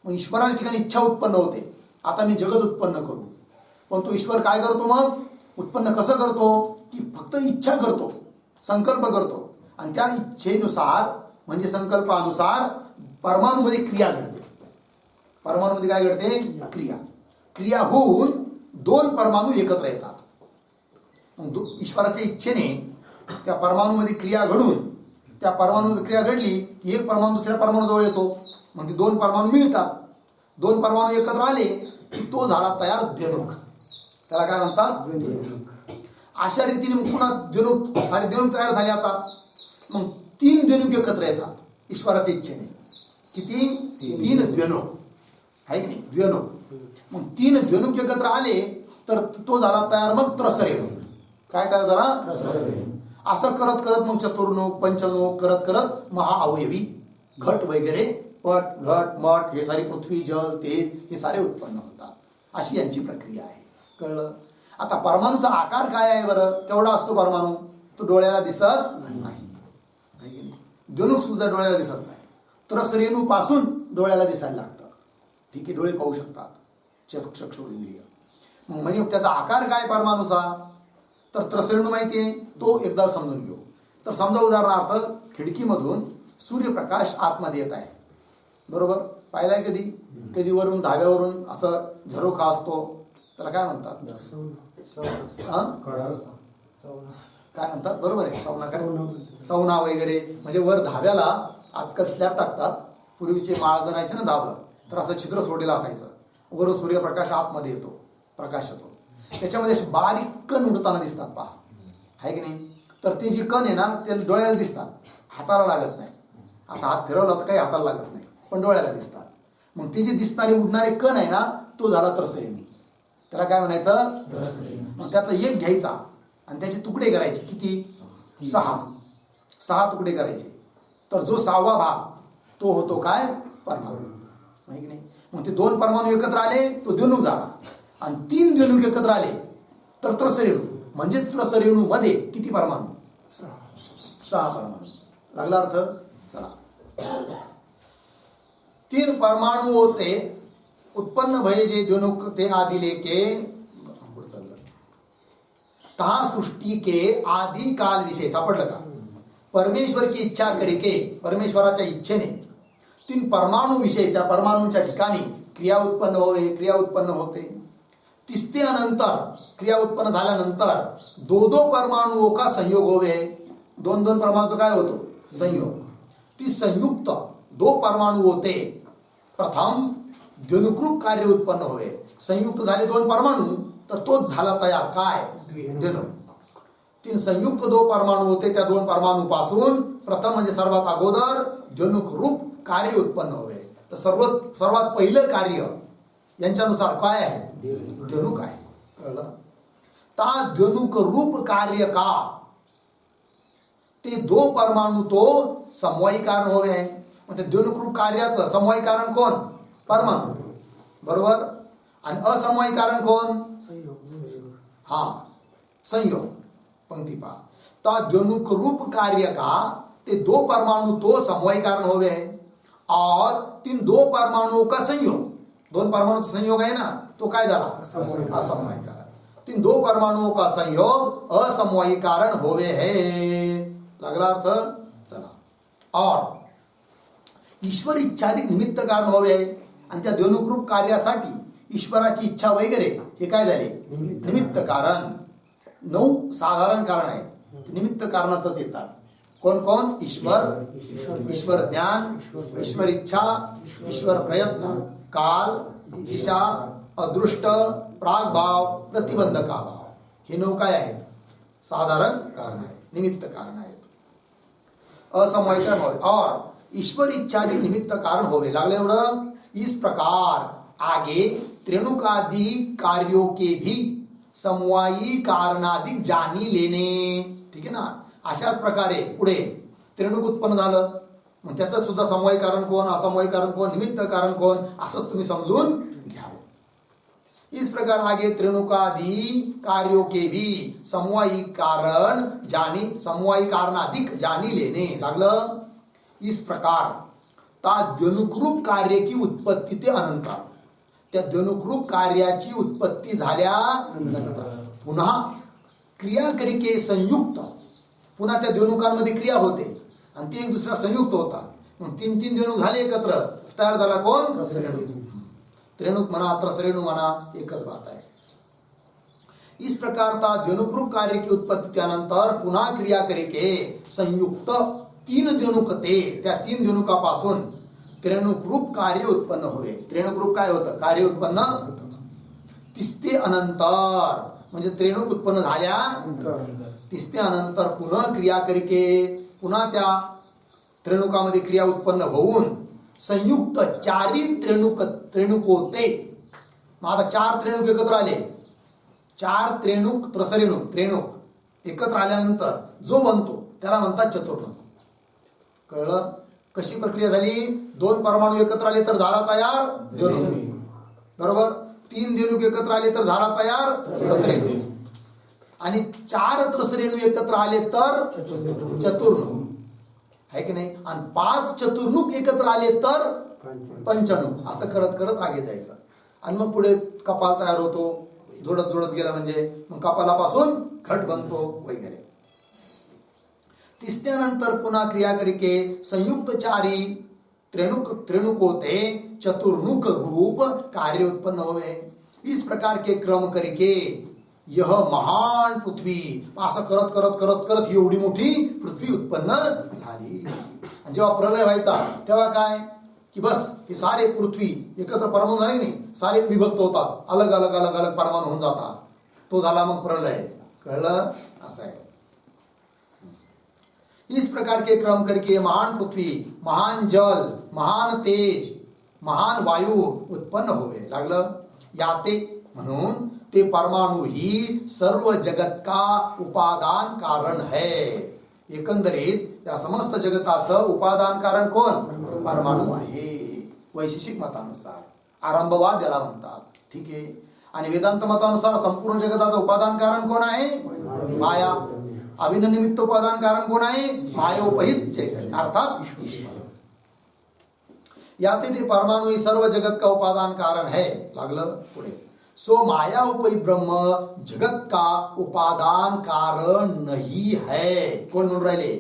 मग ईश्वराच्या ठिकाणी इच्छा उत्पन्न होते, आता मी जगत उत्पन्न करू. पण तो ईश्वर काय करतो? मग उत्पन्न कसं करतो? की फक्त इच्छा करतो, संकल्प करतो, आणि त्या इच्छेनुसार म्हणजे संकल्पानुसार परमाणूमध्ये क्रिया घडते. परमाणूमध्ये काय घडते? क्रिया. क्रिया होऊन दोन परमाणू एकत्र येतात. ईश्वराच्या इच्छेने त्या परमाणूमध्ये क्रिया घडून, त्या परमाणू क्रिया घडली की एक परमाणू दुसऱ्या परमाणू जवळ येतो, मग ते दोन परमाणू मिळतात. दोन परमाणू एकत्र आले की तो झाला तयार द्वनुक. त्याला काय म्हणतात? द्वनुक. अशा रीतीने मग पुन्हा द्वनुक, सारे द्वनुक तयार झाले. आता मग तीन द्वनुक एकत्र येतात ईश्वराच्या इच्छेने. किती? तीन द्वनुक आहे की नाही? द्वनुक. मग तीन द्वनुक एकत्र आले तर तो झाला तयार मग त्रसरेणू. काय तयार झाला? त्रसरेणू. असं करत करत मग चतुर्णुक, पंचनुक करत करत महाअवयवी घट वगैरे, पट, घट, मठ हे सारी पृथ्वी, जल, तेज हे सारे उत्पन्न होतात. अशी यांची प्रक्रिया आहे. कळलं? आता परमाणूचा आकार काय आहे बरं? केवढा असतो परमाणू? तो डोळ्याला दिसत नाही. द्वनुक सुद्धा डोळ्याला दिसत नाही. त्रसरेणू पासून डोळ्याला दिसायला लागतं. ठीक आहे, डोळे पाहू शकतात, चक्षुरेंद्रिय. मग म्हणजे त्याचा आकार काय परमाणूचा? तर त्रसरेणू माहिती आहे, तो एकदा समजून घेऊ. तर समजा उदाहरणार्थ खिडकीमधून सूर्यप्रकाश आतमध्ये येत आहे. बरोबर? पाहिलाय कधी? कधी वरून धाब्यावरून असं झरोखा असतो, त्याला काय म्हणतात? काय म्हणतात? बरोबर आहे, सवना. काय सवना वगैरे, म्हणजे वर धाब्याला आजकाल स्लॅब टाकतात. पूर्वीचे माळ धरायचे ना धाबं, तर असं छिद्र सोडलेलं असायचं. वरून सूर्यप्रकाश आतमध्ये येतो, प्रकाश येतो, त्याच्यामध्ये असे बारीक कण उडताना दिसतात. पहा, आहे की नाही? तर ते जे कण आहे ना ते डोळ्याला दिसतात, हाताला लागत नाही. असा हात फिरवला तर काही हाताला लागत नाही, पण डोळ्याला दिसतात. मग ते जे दिसणारे उडणारे कण आहे ना तो झाला त्रसरेणू. त्याला काय म्हणायचं? मग त्यातला एक घ्यायचा आणि त्याचे तुकडे करायचे. किती? 6 तुकडे करायचे. तर जो 6वा भाग तो होतो काय? परमाणू. माहिती नाही? मग ते दोन परमाणू एकत्र आले तो द्वनुक झाला, आणि 3 द्वनुक एकत्र आले तर त्रसरेणू. म्हणजेच त्रसरेणू मध्ये किती परमाणू? 6 परमाणू. लागला अर्थ? चला. 3 परमाणु होते उत्पन्न भये जे द्वनुक ते आदि लेके तहा सृष्टी के आदि काल विषय. सापडलं का? परमेश्वर की इच्छा करके, परमेश्वराच्या इच्छेने तीन परमाणु विषय, त्या परमाणूंच्या ठिकाणी क्रिया उत्पन्न होवे, क्रिया उत्पन्न होते. तिसत्यानंतर क्रिया उत्पन्न झाल्यानंतर दो परमाणुओं का संयोग होवे. दोन परमाणूचा काय होतो? संयोग. ती संयुक्त दो परमाणु होते. प्रथम द्वनुकृप कार्य उत्पन्न होवे. संयुक्त झाले दोन परमाणु तर तोच झाला तयार काय? द्वनु. तीन संयुक्त दो परमाणु होते. त्या दोन परमाणु पासून प्रथम म्हणजे सर्वात अगोदर द्वनुकृप कार्य उत्पन्न होवे. तर सर्वात पहिलं कार्य यांच्यानुसार काय आहे? द्वनुक आहे. कळलं? ता द्वनुक रूप कार्य का ते दो परमाणु तो समवायी कारण होवे. म्हणजे द्वनुक रूप कार्याचं समवायी कारण कोण? परमाणु. बरोबर. आणि असमवायी कारण कोण? हा, संयोग. पंक्ति पा. ता द्वनुक रूप कार्य का ते दो परमाणु तो समवायी कारण होवे और तीन दो परमाणुओं का संयोग. दोन परमाणु संयोग आहे ना, तो काय झाला? असमवायी कारण. तीन दो परमाणुओं का संयोग असमवायी कारण होवे है. लागला अर्थ? चला. और ईश्वर इच्छाधिक निमित्त कारण होवे. आणि त्या द्वनुकृप कार्यासाठी ईश्वराची इच्छा वगैरे हे काय झाले? निमित्त कारण. 9 साधारण कारण आहे, निमित्त कारणातच येतात. कोण कोण? ईश्वर, ईश्वर ज्ञान, ईश्वर इच्छा, ईश्वर प्रयत्न, काल, दिशा, अदृष्ट, प्रागभाव, प्रतिबंधका भाव. हे 9 काय आहेत? साधारण कारण आहे, निमित्त कारण आहेत. असमवायी कारण होवे और ईश्वर इच्छादि निमित्त कारण होवे. लागले एवढं? इस प्रकार आगे त्रेणुकादि कार्यों के भी समवायी कारणाधिक जानी लेणे. ठीक आहे ना? अशाच प्रकारे पुढे त्रेणुक उत्पन्न झालं, मग त्याचं सुद्धा समवायी कारण कोण, असमवायी कारण कोण, निमित्त कारण कोण, असंच तुम्ही समजून घ्या. इस प्रकार आगे त्रेणुकादि कार्यों के भी समवायी कारण जानी, समवायी कारणाधिक जानी लेणे. लागलं? इस प्रकार ता द्वनुकृप कार्य की उत्पत्ती ते अनंतर. त्या द्वनुकृप कार्याची उत्पत्ती झाल्यानंतर पुन्हा क्रिया करिके संयुक्त, पुन्हा त्या द्वनुकांमध्ये क्रिया होते आणि ते एक दुसरा संयुक्त होतात. मग 3 द्वनुक झाले एकत्र, तयार झाला कोण? त्रेणुक म्हणा, त्रसरेणु म्हणा, एकच बात आहे. इस प्रकार ता द्वनुकृप कार्य की उत्पत्ती त्यानंतर पुन्हा क्रिया करिके संयुक्त 3 द्वनुक ते, त्या 3 द्वनुकापासून त्रेणुकृप कार्य उत्पन्न होवे. त्रेणुकृप काय होतं? कार्य उत्पन्न. तिसते अनंतर म्हणजे त्रेणुक उत्पन्न झाल्या तिसते अनंतर पुन्हा क्रिया करिके, पुन्हा त्या त्रेणुकामध्ये क्रिया उत्पन्न होऊन संयुक्त 4 त्रेणुक होते. मग आता 4 त्रेणुक एकत्र आले. 4 त्रेणुक त्रसरेणु त्रेणुक एकत्र आल्यानंतर जो बनतो त्याला म्हणतात चतुर्णुक. कळलं? कशी प्रक्रिया झाली? 2 परमाणु एकत्र आले तर झाला तयार द्वनुक. बरोबर. 3 द्वनुक एकत्र आले तर झाला तयार त्रसरेणु. आणि 4 त्रसरेणु एकत्र आले तर चतुर्णुक, आहे की नाही? आणि 5 चतुर्णुक एकत्र आले तर पंचणुक. असं करत करत आगे जायचं. आणि मग पुढे कपाल तयार होतो. जोडत गेला म्हणजे मग कपालापासून घट बनतो वगैरे. तिसऱ्यानंतर पुन्हा क्रिया करिके संयुक्त 4 त्रेणुक होते चतुर्णुक रूप कार्य उत्पन्न होवे. इस प्रकार के क्रम करिके यह महान पृथ्वी, असं करत करत करत करत ही एवढी मोठी पृथ्वी उत्पन्न झाली. आणि जेव्हा प्रलय व्हायचा तेव्हा काय की बस हे सारे पृथ्वी एकत्र परमाणु झाले नाही, सारे विभक्त होतात, अलग अलग अलग अलग परमाणु होऊन जातात. तो झाला मग प्रलय. कळलं? असं आहे. इस प्रकार के क्रम करके महान पृथ्वी, महान जल, महान तेज, महान वायू उत्पन्न होवे लागलं. याते म्हणून ते परमाणु ही सर्व जगत का उपादान कारण है. एकंदरीत या समस्त जगताचं उपादान कारण कोण? परमाणु आहे. वैशेषिक मतानुसार आरंभवाद याला म्हणतात. ठीक आहे. आणि वेदांत मतानुसार संपूर्ण जगताचं उपादान कारण कोण आहे? माया. अभिनिमित्त उपादान कारण कोण आहे? मायोपहित चैतन्य अर्थात ईश्वर. याते ते परमाणु ही सर्व जगत का उपादान कारण है. लागलं पुढे. सो माया उपई ब्रह्म जगत का उपादान कारण नहीं है. कोण म्हणून राहिले?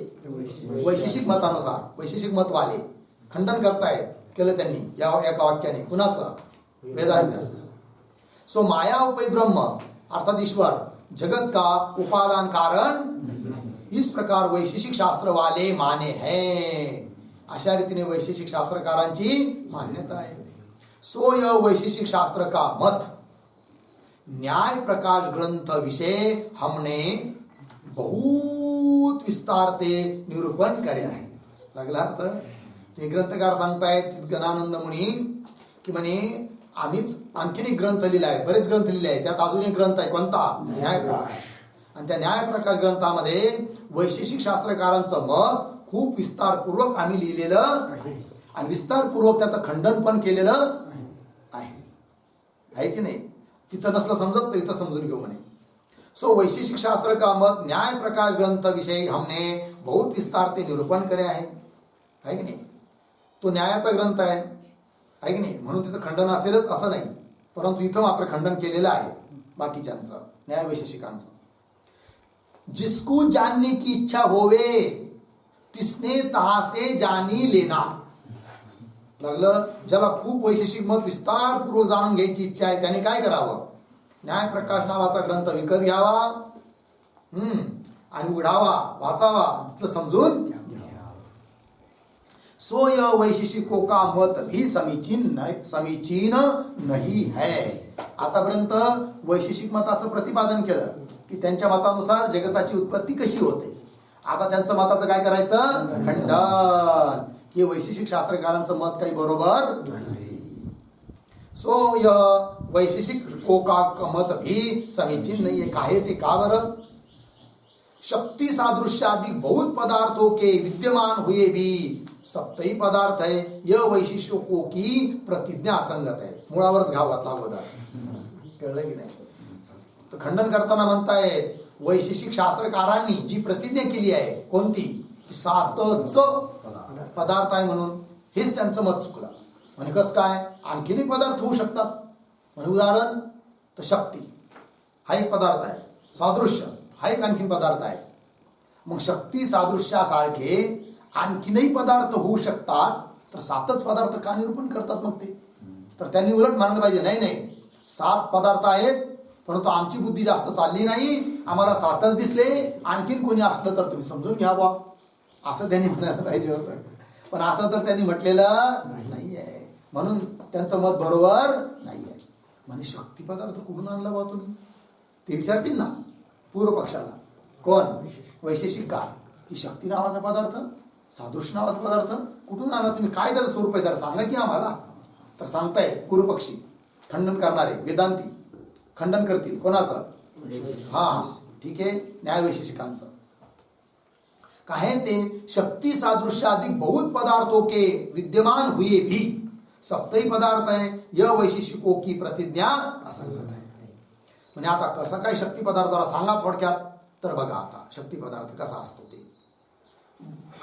वैशेषिक मतानुसार, वैशेषिक मत वाले खंडन करतायत केलं त्यांनी या एका वाक्याने. कुणाचं? वेदांत. सो माया उपै ब्रह्म अर्थात ईश्वर जगत का उपादान कारण नहीं. इस प्रकार वैशेषिक शास्त्र वाले माने हैं. अशा रीतीने वैशेषिक शास्त्रकारांची मान्यता आहे. सो यह वैशेषिक शास्त्र का मत न्याय प्रकाश ग्रंथ विषय हमने बहुत विस्तार से निरूपण करे आहे. लागला अर्थ. ते ग्रंथकार सांगतायत चित्गणानंद मुनी की म्हणे आम्हीच आणखीन एक ग्रंथ लिहिला आहे. बरेच ग्रंथ लिहिले आहे. त्यात अजून एक ग्रंथ आहे. कोणता? न्यायप्रकाश. आणि त्या न्यायप्रकाश ग्रंथामध्ये वैशेषिक शास्त्रकारांचं मत खूप विस्तारपूर्वक आम्ही लिहिलेलं आहे आणि विस्तारपूर्वक त्याचं खंडन पण केलेलं आहे की नाही. तिथं नसलं समजत तर इथं समजून घेऊ म्हणे. सो वैशेषिक शास्त्र का मत न्याय प्रकाश ग्रंथ विषयी हमने बहुत विस्तार ते निरूपण करे आहे की नाही. तो न्यायाचा ग्रंथ आहे की नाही. म्हणून तिथं खंडन असेलच असं नाही, परंतु इथं मात्र खंडन केलेलं आहे बाकीच्यांचं, न्याय वैशेषिकांचं. जिसको जानने की इच्छा होवे तिसने तहा से जानी लेना. लागलं. ज्याला खूप वैशेषिक मत विस्तारपूर्वक जाणून घ्यायची इच्छा आहे त्याने काय करावं? न्याय प्रकाश नावाचा ग्रंथ विकत घ्यावा आणि उघडावा, वाचावा, तिथलं समजून घ्यावा. सो यह वैशेषिकों का मत भी समीचीन नहीं है. आतापर्यंत वैशेषिक मताचं प्रतिपादन केलं की त्यांच्या मतानुसार जगताची उत्पत्ती कशी होते. आता त्यांचं मताचं काय करायचं? खंडन. की वैशेषिक शास्त्रकारांचं मत काही बरोबर नाही. सो यह वैशेषिकों का मत भी समीचीन नहीं है. काहे ते का बरं? शक्ति सादृश्य आदि बहुत पदार्थों के विद्यमान हुए भी सप्तही पदार्थ है. यह वैशिष्ट्यों की प्रतिज्ञा असंगत है. मुळावरच घाव घातला अगोदर. कळलं की नाही. तर खंडन करताना म्हणतायत वैशेषिक शास्त्रकारांनी जी प्रतिज्ञा केली आहे कोणती? सातच पदार्थ आहे म्हणून. हेच त्यांचं मत चुकलं. म्हणजे कसं काय? आणखीनही पदार्थ होऊ शकतात. म्हणजे उदाहरण तर शक्ती हा एक पदार्थ आहे. सादृश्य हा एक आणखीन पदार्थ आहे. मग शक्ती सादृश्यासारखे आणखीनही पदार्थ होऊ शकतात तर सातच पदार्थ का निरूपण करतात मग ते? तर त्यांनी उलट म्हणायला पाहिजे नाही 7 पदार्थ आहेत परंतु आमची बुद्धी जास्त चालली नाही, आम्हाला 7च दिसले, आणखीन कोणी असलं तर तुम्ही समजून घ्यावा असं त्यांनी म्हणायला पाहिजे होतं. पण असं तर त्यांनी म्हटलेलं नाहीये. म्हणून त्यांचं मत बरोबर नाहीये. म्हणजे शक्ती पदार्थ कुठून आणला बा तुम्ही? ते विचारतील ना पूर्व पक्षाला. कोण? वैशेषिक का? की शक्ती नावाचा पदार्थ, सादृश्य नावाचा पदार्थ कुठून आणला तुम्ही? काय त्याचं स्वरूप आहे जरा सांगा की आम्हाला. तर सांगताय पूर्व पक्षी खंडन करणारे वेदांती खंडन करतील. कोणाचं? हा ठीक आहे, न्याय वैशेषिकांचं. काहे ते शक्ति सादृश्य अधिक बहुत पदार्थों के विद्यमान हुए भी सप्तही पदार्थ है. यह वैशेषिकों की प्रतिज्ञा असंगत है. म्हणजे आता कसं काय शक्ती पदार्थ जरा सांगा थोडक्यात. तर बघा आता शक्ती पदार्थ कसा असतो ते.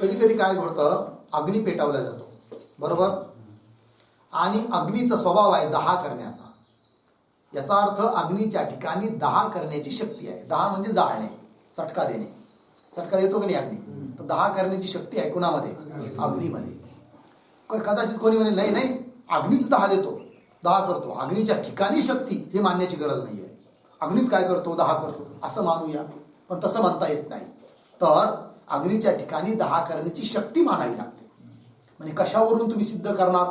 कधी कधी काय घडतं, अग्नी पेटवला जातो बरोबर, आणि अग्नीचा स्वभाव आहे दहा करण्याचा. याचा अर्थ अग्नीच्या ठिकाणी दहा करण्याची शक्ती आहे. दहा म्हणजे जाळणे, चटका देणे. चटका देतो की नाही अग्नी? तर दहा करण्याची शक्ती आहे कुणामध्ये? अग्नीमध्ये. कदाचित कोणी म्हणे नाही अग्नीच दहा देतो, दहा करतो. अग्नीच्या ठिकाणी शक्ती हे मानण्याची गरज नाही आहे. अग्नीच काय करतो? दहा करतो असं मानूया. पण तसं म्हणता येत नाही. तर अग्नीच्या ठिकाणी दहा करण्याची शक्ती मानावी लागते. म्हणजे कशावरून तुम्ही सिद्ध करणार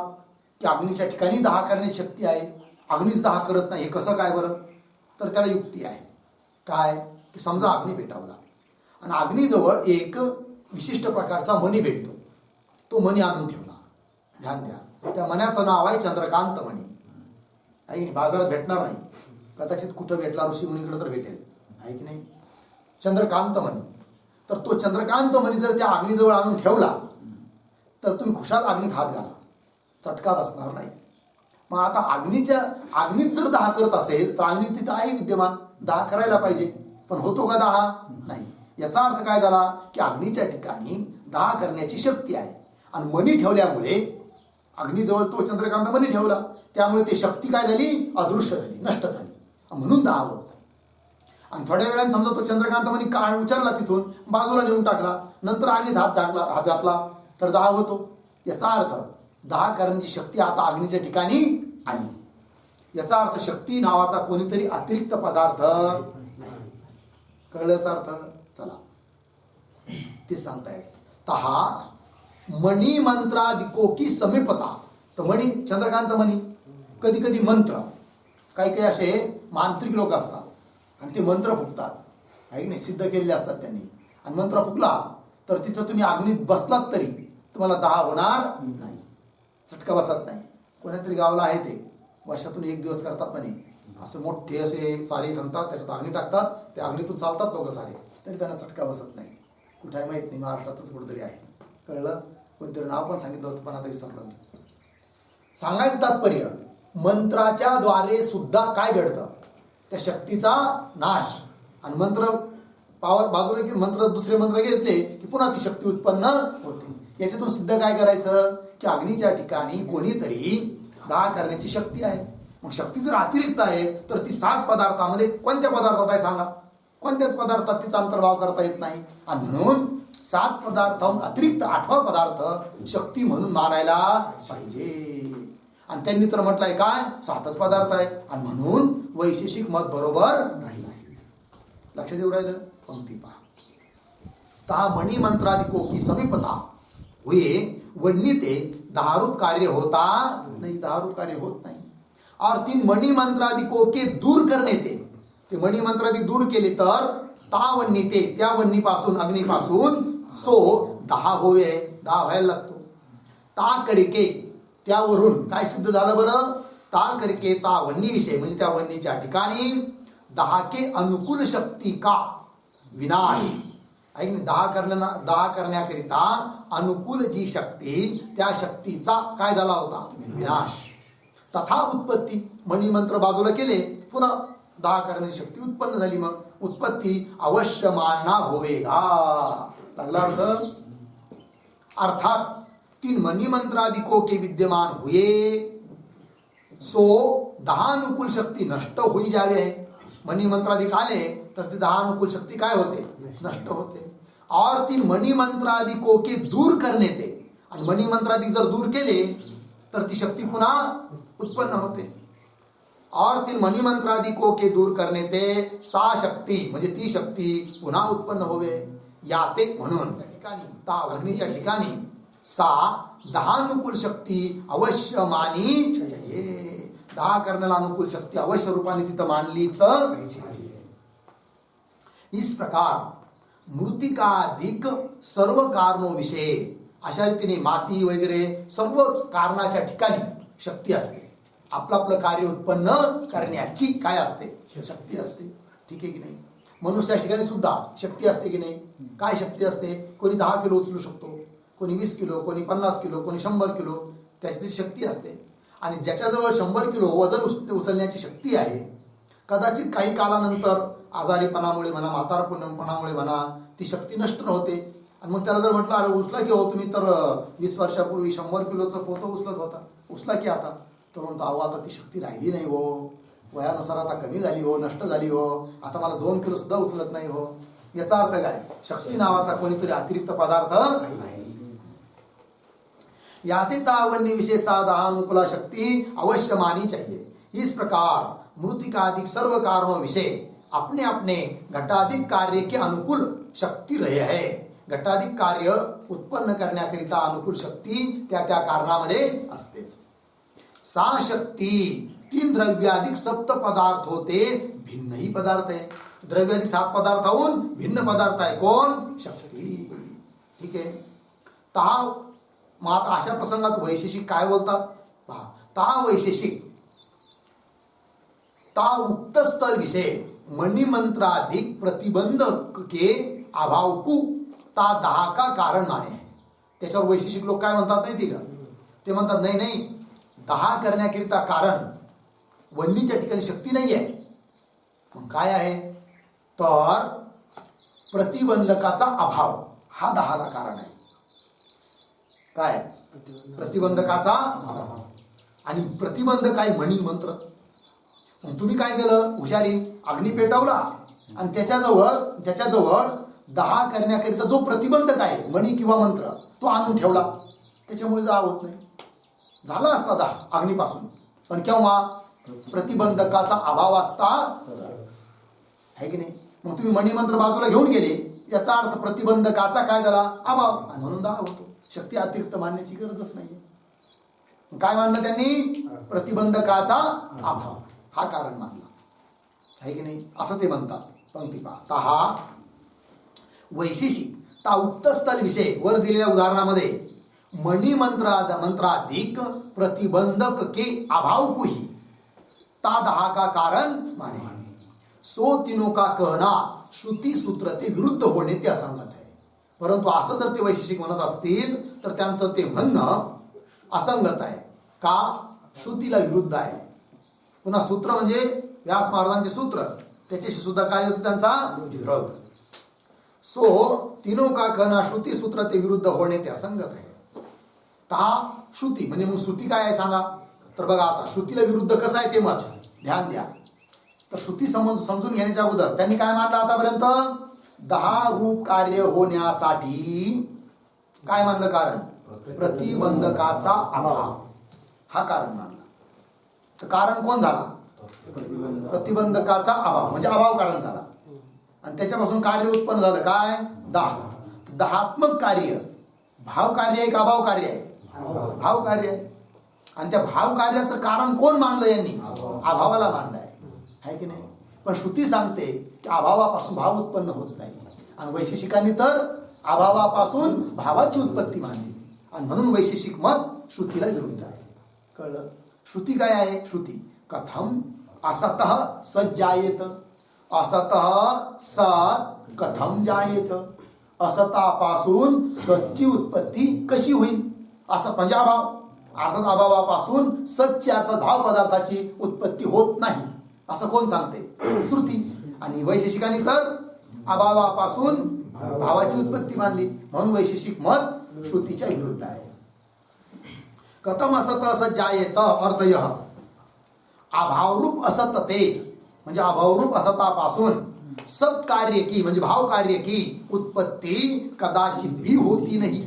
की अग्नीच्या ठिकाणी दहा करण्याची शक्ती आहे, अग्नीच दहा करत नाही? हे कसं काय बरं? तर त्याला युक्ती आहे. काय? की समजा अग्नी पेटवला आणि अग्नीजवळ एक विशिष्ट प्रकारचा मणी भेटतो. तो मणी आणून ठेवला. ध्यान द्या, त्या मण्याचं नाव आहे चंद्रकांत मणी. आहे की बाजारात भेटणार नाही, कदाचित कुठं भेटला ऋषीमुनीकडे तर भेटेल. आहे की नाही? चंद्रकांत मणी. तर तो चंद्रकांत मणी जर त्या अग्नीजवळ आणून ठेवला तर तुम्ही खुशाल अग्नीत हात घाला, चटका बसणार नाही. मग आता अग्नीत जर दहा करत असेल तर अग्नी तिथं आहे विद्यमान, दहा करायला पाहिजे. पण होतो का दहा? नाही. याचा अर्थ काय झाला की अग्नीच्या ठिकाणी दहा करण्याची शक्ती आहे आणि मणी ठेवल्यामुळे अग्नीजवळ तो चंद्रकांत मणी ठेवला, त्यामुळे ती शक्ती काय झाली? अदृश्य झाली, नष्ट झाली. म्हणून दहा होत नाही. आणि थोड्या वेळाने समजा तो चंद्रकांत मणी काळ उचलला, तिथून बाजूला नेऊन टाकला, नंतर अग्नीत हात घातला तर दहा होतो. याचा अर्थ 10 करण्याची शक्ती आता अग्नीच्या ठिकाणी आली. याचा अर्थ शक्ती नावाचा कोणीतरी अतिरिक्त पदार्थ नाही. कळल्याचा अर्थ? चला ते सांगतायत. तहा मणी मंत्रादिको की समीपता. तर मणी, चंद्रकांत मणी, कधी कधी मंत्र, काही काही असे मांत्रिक लोक असतात आणि ते मंत्र फुकतात, आहे की नाही, सिद्ध केलेले असतात त्यांनी. आणि मंत्र फुकला तर तिथं तुम्ही अग्नीत बसलात तरी तुम्हाला 10 होणार नाही, चटका बसत नाही. कोणत्यातरी गावाला आहे ते, वर्षातून 1 दिवस करतात म्हणे. असे मोठे असे सारे खणतात, त्याच्यात अग्नी टाकतात, ते अग्नीतून चालतात लोक सारे, तरी त्यांना चटका बसत नाही. कुठे आहे माहित नाही, महाराष्ट्रातच कुठेतरी आहे. कळलं? कोणतरी नाव पण सांगितलं होतं पण आता विसरलो मी. सांगायचं तात्पर्य, मंत्राच्या द्वारे सुद्धा काय घडतं, त्या शक्तीचा नाश. आणि मंत्र पावर बाजूला की मंत्र, दुसरे मंत्र घेतले की पुन्हा ती शक्ती उत्पन्न होते. याच्यातून सिद्ध काय करायचं की अग्नीच्या ठिकाणी कोणीतरी 10 करण्याची शक्ती आहे. मग शक्ती जर अतिरिक्त आहे तर ती 7 पदार्थामध्ये कोणत्या पदार्थात आहे सांगा? कोणत्याच पदार्थात तिचा अंतर्भाव करता येत नाही. आणि म्हणून 7 पदार्थाहून अतिरिक्त 8वा पदार्थ शक्ती म्हणून मानायला पाहिजे. आणि त्यांनी तर म्हटलंय काय, 7च पदार्थ आहे, आणि म्हणून वैशेषिक मत बरोबर नाही. लक्ष देऊ राहिलं? पंक्ती पहा. ता मणी मंत्रादिको की समीपता हुए वन्नीते 10 रूप कार्य होता नहीं, 10 रूप कार्य होत नाही. और 3 मणी मंत्रादिको के दूर करणे ते मणी मंत्रादी दूर केले तर ता वन्नीते, त्या वन्नीपासून, अग्नीपासून सो 10 होवे, 10 व्हायला लागतो. ता करके, त्यावरून काय सिद्ध झालं बरं? ता करके ता वन्नी विषय, म्हणजे त्या वन्नीच्या ठिकाणी 10 के अनुकूल शक्ती का विनाश. ऐक, 10 करण्याकरिता अनुकूल जी शक्ती, त्या शक्तीचा काय झाला होता? विनाश. तथा उत्पत्ती, मणिमंत्र बाजूला केले, पुन्हा 10 करण्याची शक्ती उत्पन्न झाली. मग उत्पत्ती अवश्य मानना होवेगा. लागला अर्थ? अर्थात 3 मणिमंत्रादिकों के विद्यमान हुए सो 10 अनुकूल शक्ती नष्ट होई जावे. मणिमंत्रादिक आले तर ते 10 अनुकूल शक्ती काय होते? नष्ट होते. और 3 मणिमंत्रादिकों के दूर करणे ते, आणि मणिमंत्रादिक जर दूर केले तर ती शक्ती पुन्हा उत्पन्न होते. और 3 मणिमंत्रादिकों के दूर करणे ते सा शक्ती, म्हणजे ती शक्ती पुन्हा उत्पन्न होवे. याते म्हणून ठिकाणी, ता वन्नीच्या ठिकाणी सा 10 अनुकूल शक्ती अवश्य मानी चाहिए. 10 करण्याला अनुकूल शक्ती अवश्य रूपाने तिथं मानलीच. इस प्रकार मृतिकाधिक सर्व कारणो विषय, अशा रीतीने माती वगैरे सर्व कारणाच्या ठिकाणी शक्ती असते. आपलं कार्य उत्पन्न करण्याची काय असते? शक्ती असते. ठीक आहे की नाही? मनुष्याच्या ठिकाणी सुद्धा शक्ती असते की नाही? काय शक्ती असते? कोणी 10 किलो उचलू शकतो, कोणी 20 किलो, कोणी 50 किलो, कोणी 100 किलो, त्याची शक्ती असते. आणि ज्याच्याजवळ 100 किलो वजन उचलण्याची शक्ती आहे, कदाचित काही कालानंतर आजारीपणामुळे म्हणा, म्हातारपणामुळे म्हणा, ती शक्ती नष्ट होते. आणि मग त्याला जर म्हटलं, अरे उचला की हो, तुम्ही तर 20 वर्षापूर्वी 100 किलोचं पोतं उचलत होता, उचला की आता. तर म्हणतो, अहो आता ती शक्ती राहिली नाही हो, वयानुसार आता कमी झाली हो, नष्ट झाली हो, आता मला 2 किलो सुद्धा उचलत नाही हो. याचा अर्थ काय? शक्ती नावाचा कोणीतरी अतिरिक्त पदार्थ आहे. याते तावन्य विशेषा 10 अनुकूला शक्ति अवश्य मानी चाहिए. इस प्रकार मृतिकादिक सर्व कारणों विषय अपने अपने घटाधिक कार्य के अनुकूल शक्ती रहे है. घटाधिक कार्य उत्पन्न करण्याकरिता अनुकूल शक्ती त्या त्या कारणामध्ये असतेच. सा शक्ती 3 द्रव्याधिक सप्त पदार्थ होते, भिन्न ही पदार्थ है. द्रव्याधिक 7 पदार्थाहून भिन्न पदार्थ आहे कोण? शक्ती. ठीक आहे. ता मग अशा प्रसंगात वैशेषिक काय बोलतात पहा. ता वैशेषिक ता उक्त स्तर विषय मणिमंत्राधिक प्रतिबंध के अभाव को ता 10 का कारण माने. त्याच्यावर वैशेषिक लोक काय म्हणतात माहिती का? ते म्हणतात नाही नाही, 10 करण्याकरिता कारण वन्नीच्या ठिकाणी शक्ती नाही आहे. मग काय आहे? तर प्रतिबंधकाचा अभाव हा 10ला कारण आहे. काय? प्रतिबंधकाचा अभाव. आणि प्रतिबंध काय? मणी मंत्र. मग तुम्ही काय केलं? हुशारी, अग्नी पेटवला आणि त्याच्याजवळ 10 करण्याकरिता जो प्रतिबंधक आहे, मणी किंवा मंत्र, तो आणून ठेवला. त्याच्यामुळे दाह होत नाही. झाला असता दाह अग्नीपासून, पण केव्हा प्रतिबंधकाचा अभाव असता, आहे की नाही. मग तुम्ही मणिमंत्र बाजूला घेऊन गेले, याचा अर्थ प्रतिबंधकाचा काय झाला, अभाव, आणि म्हणून दाह होतो. शक्ती अतिरिक्त मानण्याची गरजच नाही. काय मानलं त्यांनी, प्रतिबंधकाचा अभाव हा कारण मानला, आहे की नाही, असं ते म्हणतात. पंक्ती पहा, हा वैशेषिक ता उत्तस्थल विषय वर दिलेल्या उदाहरणामध्ये मंत्राधिक प्रतिबंधक के अभाव को ही ता दहा का कारण माने, सो तीनों का कहना श्रुती सूत्र ते विरुद्ध होणे ते असंगत आहे. परंतु असं जर ते वैशेषिक म्हणत असतील तर त्यांचं ते म्हणणं असंगत आहे. का, श्रुतीला विरुद्ध आहे. पुन्हा सूत्र म्हणजे व्यास महाराजांचे सूत्र, त्याच्याशी सुद्धा काय होतं त्यांचा विरोध. सो तीनों का कहना श्रुती सूत्र ते विरुद्ध होणे ते असंगत आहे. हा श्रुती म्हणजे मग श्रुती काय आहे सांगा. तर बघा आता श्रुतीला विरुद्ध कसं आहे ते मत ध्यान द्या. तर श्रुती समजून घेण्याच्या अगोदर त्यांनी काय मानलं आतापर्यंत, 10 रूप कार्य होण्यासाठी काय मानलं कारण, प्रतिबंधकाचा अभाव हा कारण मानला. तर कारण कोण झाला, प्रतिबंधकाचा अभाव म्हणजे अभाव कारण झाला. आणि त्याच्यापासून कार्य उत्पन्न झालं काय, 10. दहात्मक कार्य भाव कार्य आहे का अभाव कार्य आहे, भाव कार्य आहे. आणि त्या भाव कार्याचं कारण कोण मानलं यांनी, अभावाला मानलंय, आहे की नाही. पण श्रुती सांगते की अभावापासून भाव उत्पन्न होत नाही. आणि वैशेषिकांनी तर अभावापासून भावाची उत्पत्ती मानली. आणि म्हणून वैशेषिक मत श्रुतीला विरुद्ध आहे. कळलं. श्रुती काय आहे, श्रुती कथम असतः सत जायेत, असतः सत कथम जायेत, असतापासून सतची उत्पत्ती कशी होईल. असत म्हणजे अभाव, अर्थात अभावापासून सतची अर्थात भाव पदार्थाची उत्पत्ती होत नाही असं कोण सांगते, श्रुती. आणि वैशेषिकांनी तर अभावापासून भावाची उत्पत्ती मानली. म्हणून वैशेषिक मत श्रुतीच्या विरुद्ध आहे. कथम असत असत जायेत अर्थय अभावरूप असतते म्हणजे अभावरूप असतापासून सत्कार्य की म्हणजे भाव कार्य की उत्पत्ती कदाचित भी होती नाही,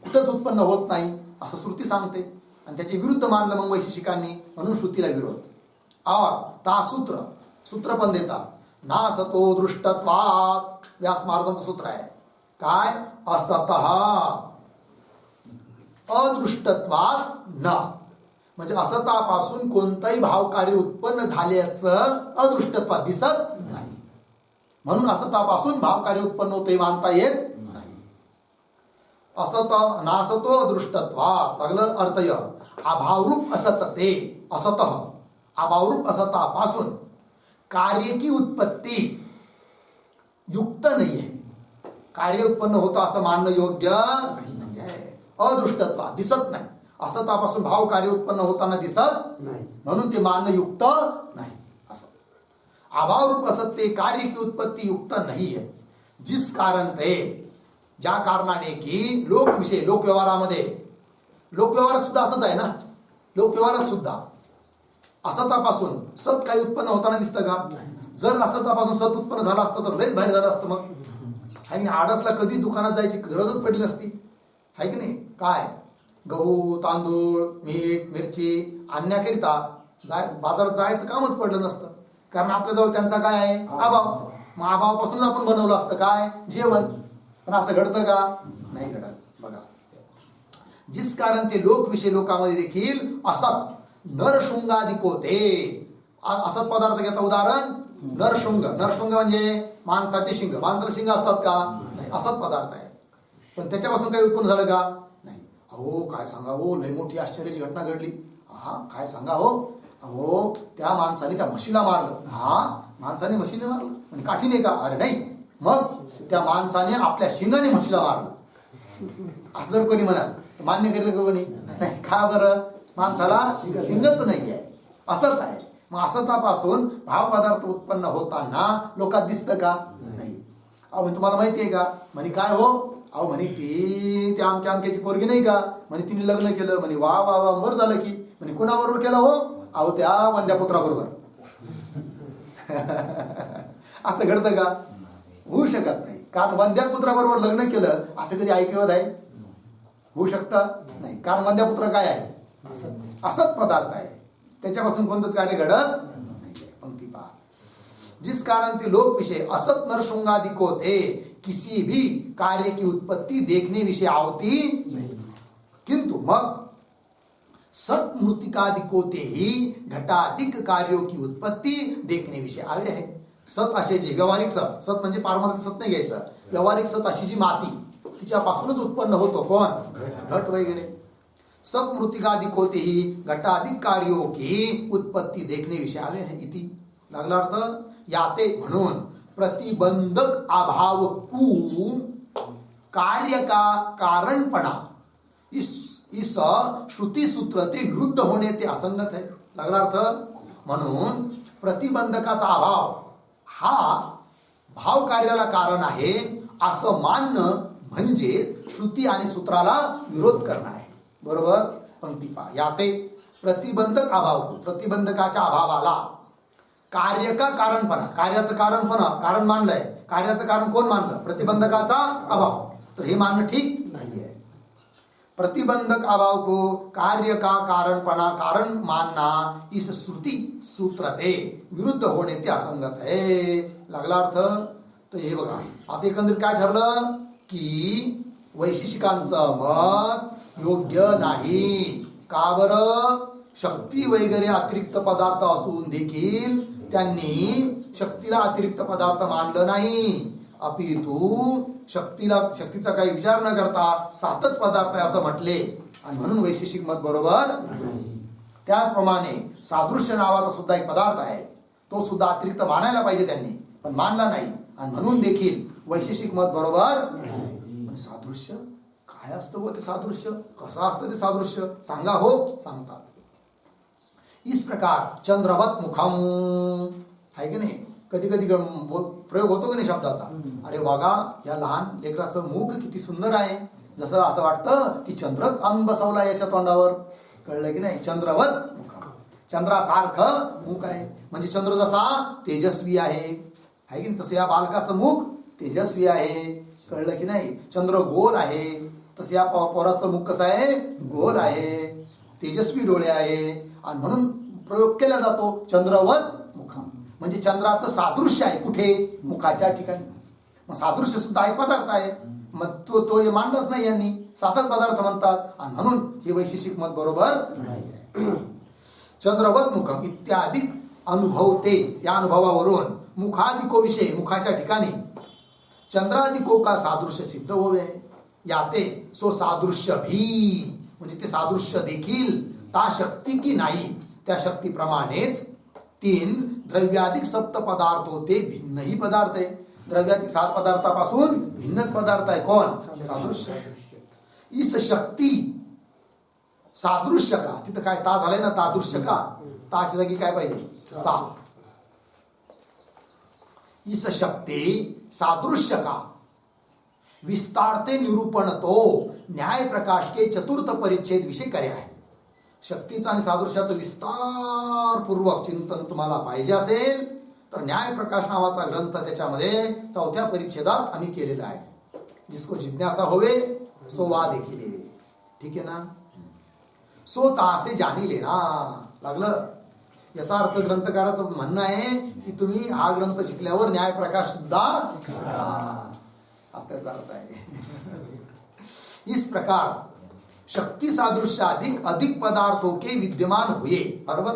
कुठंच उत्पन्न होत नाही असं श्रुती सांगते. आणि त्याचे विरुद्ध मानलं मग वैशेषिकांनी, म्हणून श्रुतीला विरोध. और ता सूत्र पण देतात, ना सतो दृष्टत्वात, व्यास महाराजांचं सूत्र आहे काय, असतः अदृष्टत्वात न, म्हणजे असतापासून कोणताही भाव कार्य उत्पन्न झाल्याचं अदृष्टत्वात दिसत नाही. म्हणून असतापासून भाव कार्य उत्पन्न होते मानता येत नाही. असत नासतो अदृष्टत्वात लागलं अर्थय अभावरूप असतते, असतः अभावरूप असतापासून कार्य की उत्पत्ती युक्त नाही आहे. कार्य उत्पन्न होतं असं मानणं योग्य नाही आहे. अदृष्टत्वात दिसत नाही, असतापासून भाव कार्य उत्पन्न होताना दिसत नाही, म्हणून ते मानणं युक्त नाही. असं अभावरूप असत्य कार्य की उत्पत्ती युक्त नाही है. जिस कारण ते ज्या कारणाने की लोकविषय लोकव्यवहारामध्ये, लोकव्यवहारात सुद्धा असंच आहे ना, लोकव्यवहारात सुद्धा असतापासून सत काही उत्पन्न होताना दिसतं का. जर असतापासून सत उत्पन्न झालं असतं तर लयच बाहेर झालं असतं. मग आहे की नाही, आडसला कधी दुकानात जायची गरजच पडली नसती, आहे की नाही. काय गहू तांदूळ मीठ मिरची आणण्याकरिता बाजारात जायचं कामच पडलं नसतं, कारण आपल्याजवळ त्यांचा काय आहे, अभाव. मग अभावापासूनच आपण बनवलं असतं काय, जेवण. पण असं घडतं का, नाही घडत. बघा, जिस कारण ते लोकविषय लोकांमध्ये देखील असत नरशृंगादिक होते. असत पदार्थ घेता उदाहरण नरशृंग. नरशृंग म्हणजे माणसाचे शिंग. माणसाला शिंग असतात का, नाही, असत पदार्थ आहे. पण त्याच्यापासून काही उत्पन्न झालं का, नाही. अहो काय सांगा हो, लय मोठी आश्चर्याची घटना घडली. हा काय सांगा हो, अहो त्या माणसाने त्या म्हशीला मारलं. हा माणसाने म्हशीने मारलं म्हणजे काठीने का, अरे नाही, मग त्या माणसाने आपल्या शिंगाने म्हशीला मारलं असं जर कोणी म्हणाल तर मान्य केलं का कोणी, नाही. का बरं, माणसाला शिंगच नाही आहे, असत आहे. मग असतापासून भाव पदार्थ उत्पन्न होताना लोकात दिसतं का, नाही. अहो तुम्हाला माहिती आहे का, म्हणे काय हो, अहो म्हणे ती त्या आमच्या आमक्याची पोरगी नाही का, म्हणे तिने लग्न केलं. म्हणे वा वा वा, बरं झालं की. म्हणे कोणाबरोबर केलं हो, अहो त्या वंद्यापुत्राबरोबर. असं घडतं का, होऊ शकत नाही. कारण वंद्यापुत्राबरोबर लग्न केलं असं कधी ऐकवत आहे, होऊ शकतं नाही, कारण वंद्यपुत्र काय आहे, असत पदार्थ आहे, त्याच्यापासून कोणतंच कार्य घडत नाही. पंक्ति पहा, जिस कारण ते लोक विषय असत नरशृंगादि को थे किसी भी कार्य की उत्पत्ति देखने विषय आवती नहीं, किंतु मग सत मृतिकादि को ते ही घटाधिक कार्यों की उत्पत्ति देखने विषय आले आहे. सत असे जे व्यावहारिक सत, सत म्हणजे पारमार्थिक सत नाही घ्यायचं, व्यावहारिक सत अशी जी माती तिच्यापासूनच उत्पन्न होतो कोण, घट वगैरे. सत मृतिकादि को ते ही घटाधिक कार्यों की उत्पत्ति देखने विषय आले आहे. इति लागला अर्थ, याते म्हणून प्रतिबंधक अभाव को कार्य का कारणपणा इस श्रुति सूत्र ते विरुद्ध होणे ते असंगत आहे. लागला अर्थ, म्हणून प्रतिबंधकाचा अभाव हा भाव कार्याला कारण आहे असं मानणं म्हणजे श्रुती आणि सूत्राला विरोध करणं आहे. बरोबर. पंक्ती पहा, याते प्रतिबंधक अभाव, प्रतिबंधकाच्या अभावाला कार्य का कारणपणा, कार्याचं कारणपणा कारण मानलंय, कार्याचं कारण कोण मानलं, प्रतिबंधकाचा अभाव, तर हे मानणं ठीक नाहीये. प्रतिबंधक अभाव को कार्य का कारणपणा कारण मानना इस श्रुति सूत्र ते विरुद्ध होणे ते असंगत आहे. लागला अर्थ. तर हे बघा, आता एकंदरीत काय ठरलं की वैशेषिकांचं मत योग्य नाही. का बरं, शक्ती वगैरे अतिरिक्त पदार्थ असून देखील त्यांनी शक्तीला अतिरिक्त पदार्थ मानलं नाही, अपितु शक्तीचा काही विचार न करता सातच पदार्थ आहे असं म्हटले, आणि म्हणून वैशेषिक मत बरोबर नाही. त्याचप्रमाणे सादृश्य नावाचा सुद्धा एक पदार्थ आहे, तो सुद्धा अतिरिक्त मानायला पाहिजे त्यांनी, पण मानला नाही, आणि म्हणून देखील वैशेषिक मत बरोबर नाही. पण सादृश्य काय असतं हो, ते सादृश्य कसं असतं, ते सादृश्य सांगा हो, सांगतात. इस प्रकार चंद्रवत मुखम आहे की नाही, कधी कधी प्रयोग होतो की नाही शब्दाचा, अरे बघा या लहान लेकराचं मुख किती सुंदर आहे, जसं असं वाटतं की चंद्रच आणून बसवला याच्या तोंडावर. कळलं की नाही, चंद्रवत मुख, चंद्रासारखं मुख आहे, म्हणजे चंद्र जसा तेजस्वी आहे की नाही, तसं या बालकाचं मुख तेजस्वी आहे. कळलं की नाही, चंद्र गोल आहे, तसं या पोराचं मुख कसं आहे, गोल आहे, तेजस्वी डोळे आहे, आणि म्हणून प्रयोग केला जातो चंद्रवत मुखम, म्हणजे चंद्राचं सादृश्य आहे कुठे, मुखाच्या ठिकाणी. मग सादृश्य सुद्धा एक पदार्थ आहे, मग तो हे मांडलंच नाही यांनी, सातच पदार्थ म्हणतात, आणि म्हणून हे वैशेषिक मत बरोबर नाही. चंद्रवत मुखम इत्यादी अनुभवते, या अनुभवावरून मुखादिको विषय, मुखाच्या ठिकाणी चंद्रादिको का सादृश्य सिद्ध होवे. याते सो सादृश्य भी, म्हणजे ते सादृश्य देखील ता शक्ती की नाही, त्या शक्तीप्रमाणेच तीन द्रव्याधिक सप्त पदार्थ होते, भिन्नही पदार्थ आहे. द्रव्याधिक 7 पदार्थापासून भिन्नच पदार्थ आहे कोण, सादृश्य. इस शक्ती सादृश्य का, तिथं काय ता झालंय ना, तादृश्य का, ताच्या जागी काय पाहिजे, सा. इस शक्ती सादृश्य का विस्तारते निरूपण तो न्याय प्रकाश के चतुर्थ परिच्छेद विषय करे आहे. शक्तीचं आणि सादृश्याचं विस्तारपूर्वक चिंतन तुम्हाला पाहिजे असेल तर न्याय प्रकाश नावाचा ग्रंथ त्याच्यामध्ये 4थ्या परिच्छेदात आम्ही केलेला आहे. जिसको जिज्ञासा होवे सो वा देखील लेवे. ठीक आहे ना, सो तासे जाणी लेना. लागलं. याचा अर्थ ग्रंथकाराचं म्हणणं आहे की तुम्ही हा ग्रंथ शिकल्यावर न्याय प्रकाश सुद्धा शिका, असा त्याचा अर्थ आहे. इस प्रकार शक्ती सादृश्य अधिक पदार्थों के विद्यमान हुए. बरोबर,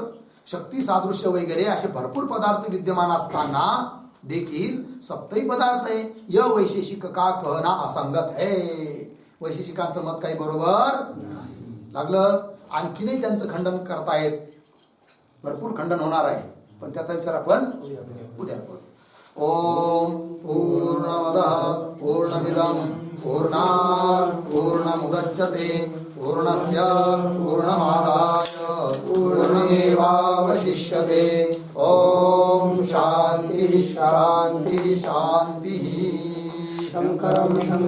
शक्ती सादृश्य वगैरे असे भरपूर पदार्थ विद्यमान असताना देखील सप्तही पदार्थ आहे, य वैशेषिक का कहना असंगत है. वैशेषिकांचं मत काही बरोबर नाही. लागलं. आणखीनही त्यांचं खंडन करतायत, भरपूर खंडन होणार आहे, पण त्याचा विचार आपण उद्या करू. ओम पूर्णमदः पूर्णमिदं पूर्णात् पूर्णमुदच्यते पूर्णस्य पूर्णमादाय पूर्णमेवावशिष्यते. ओम शांति शांति शांति. शंकरं शंकर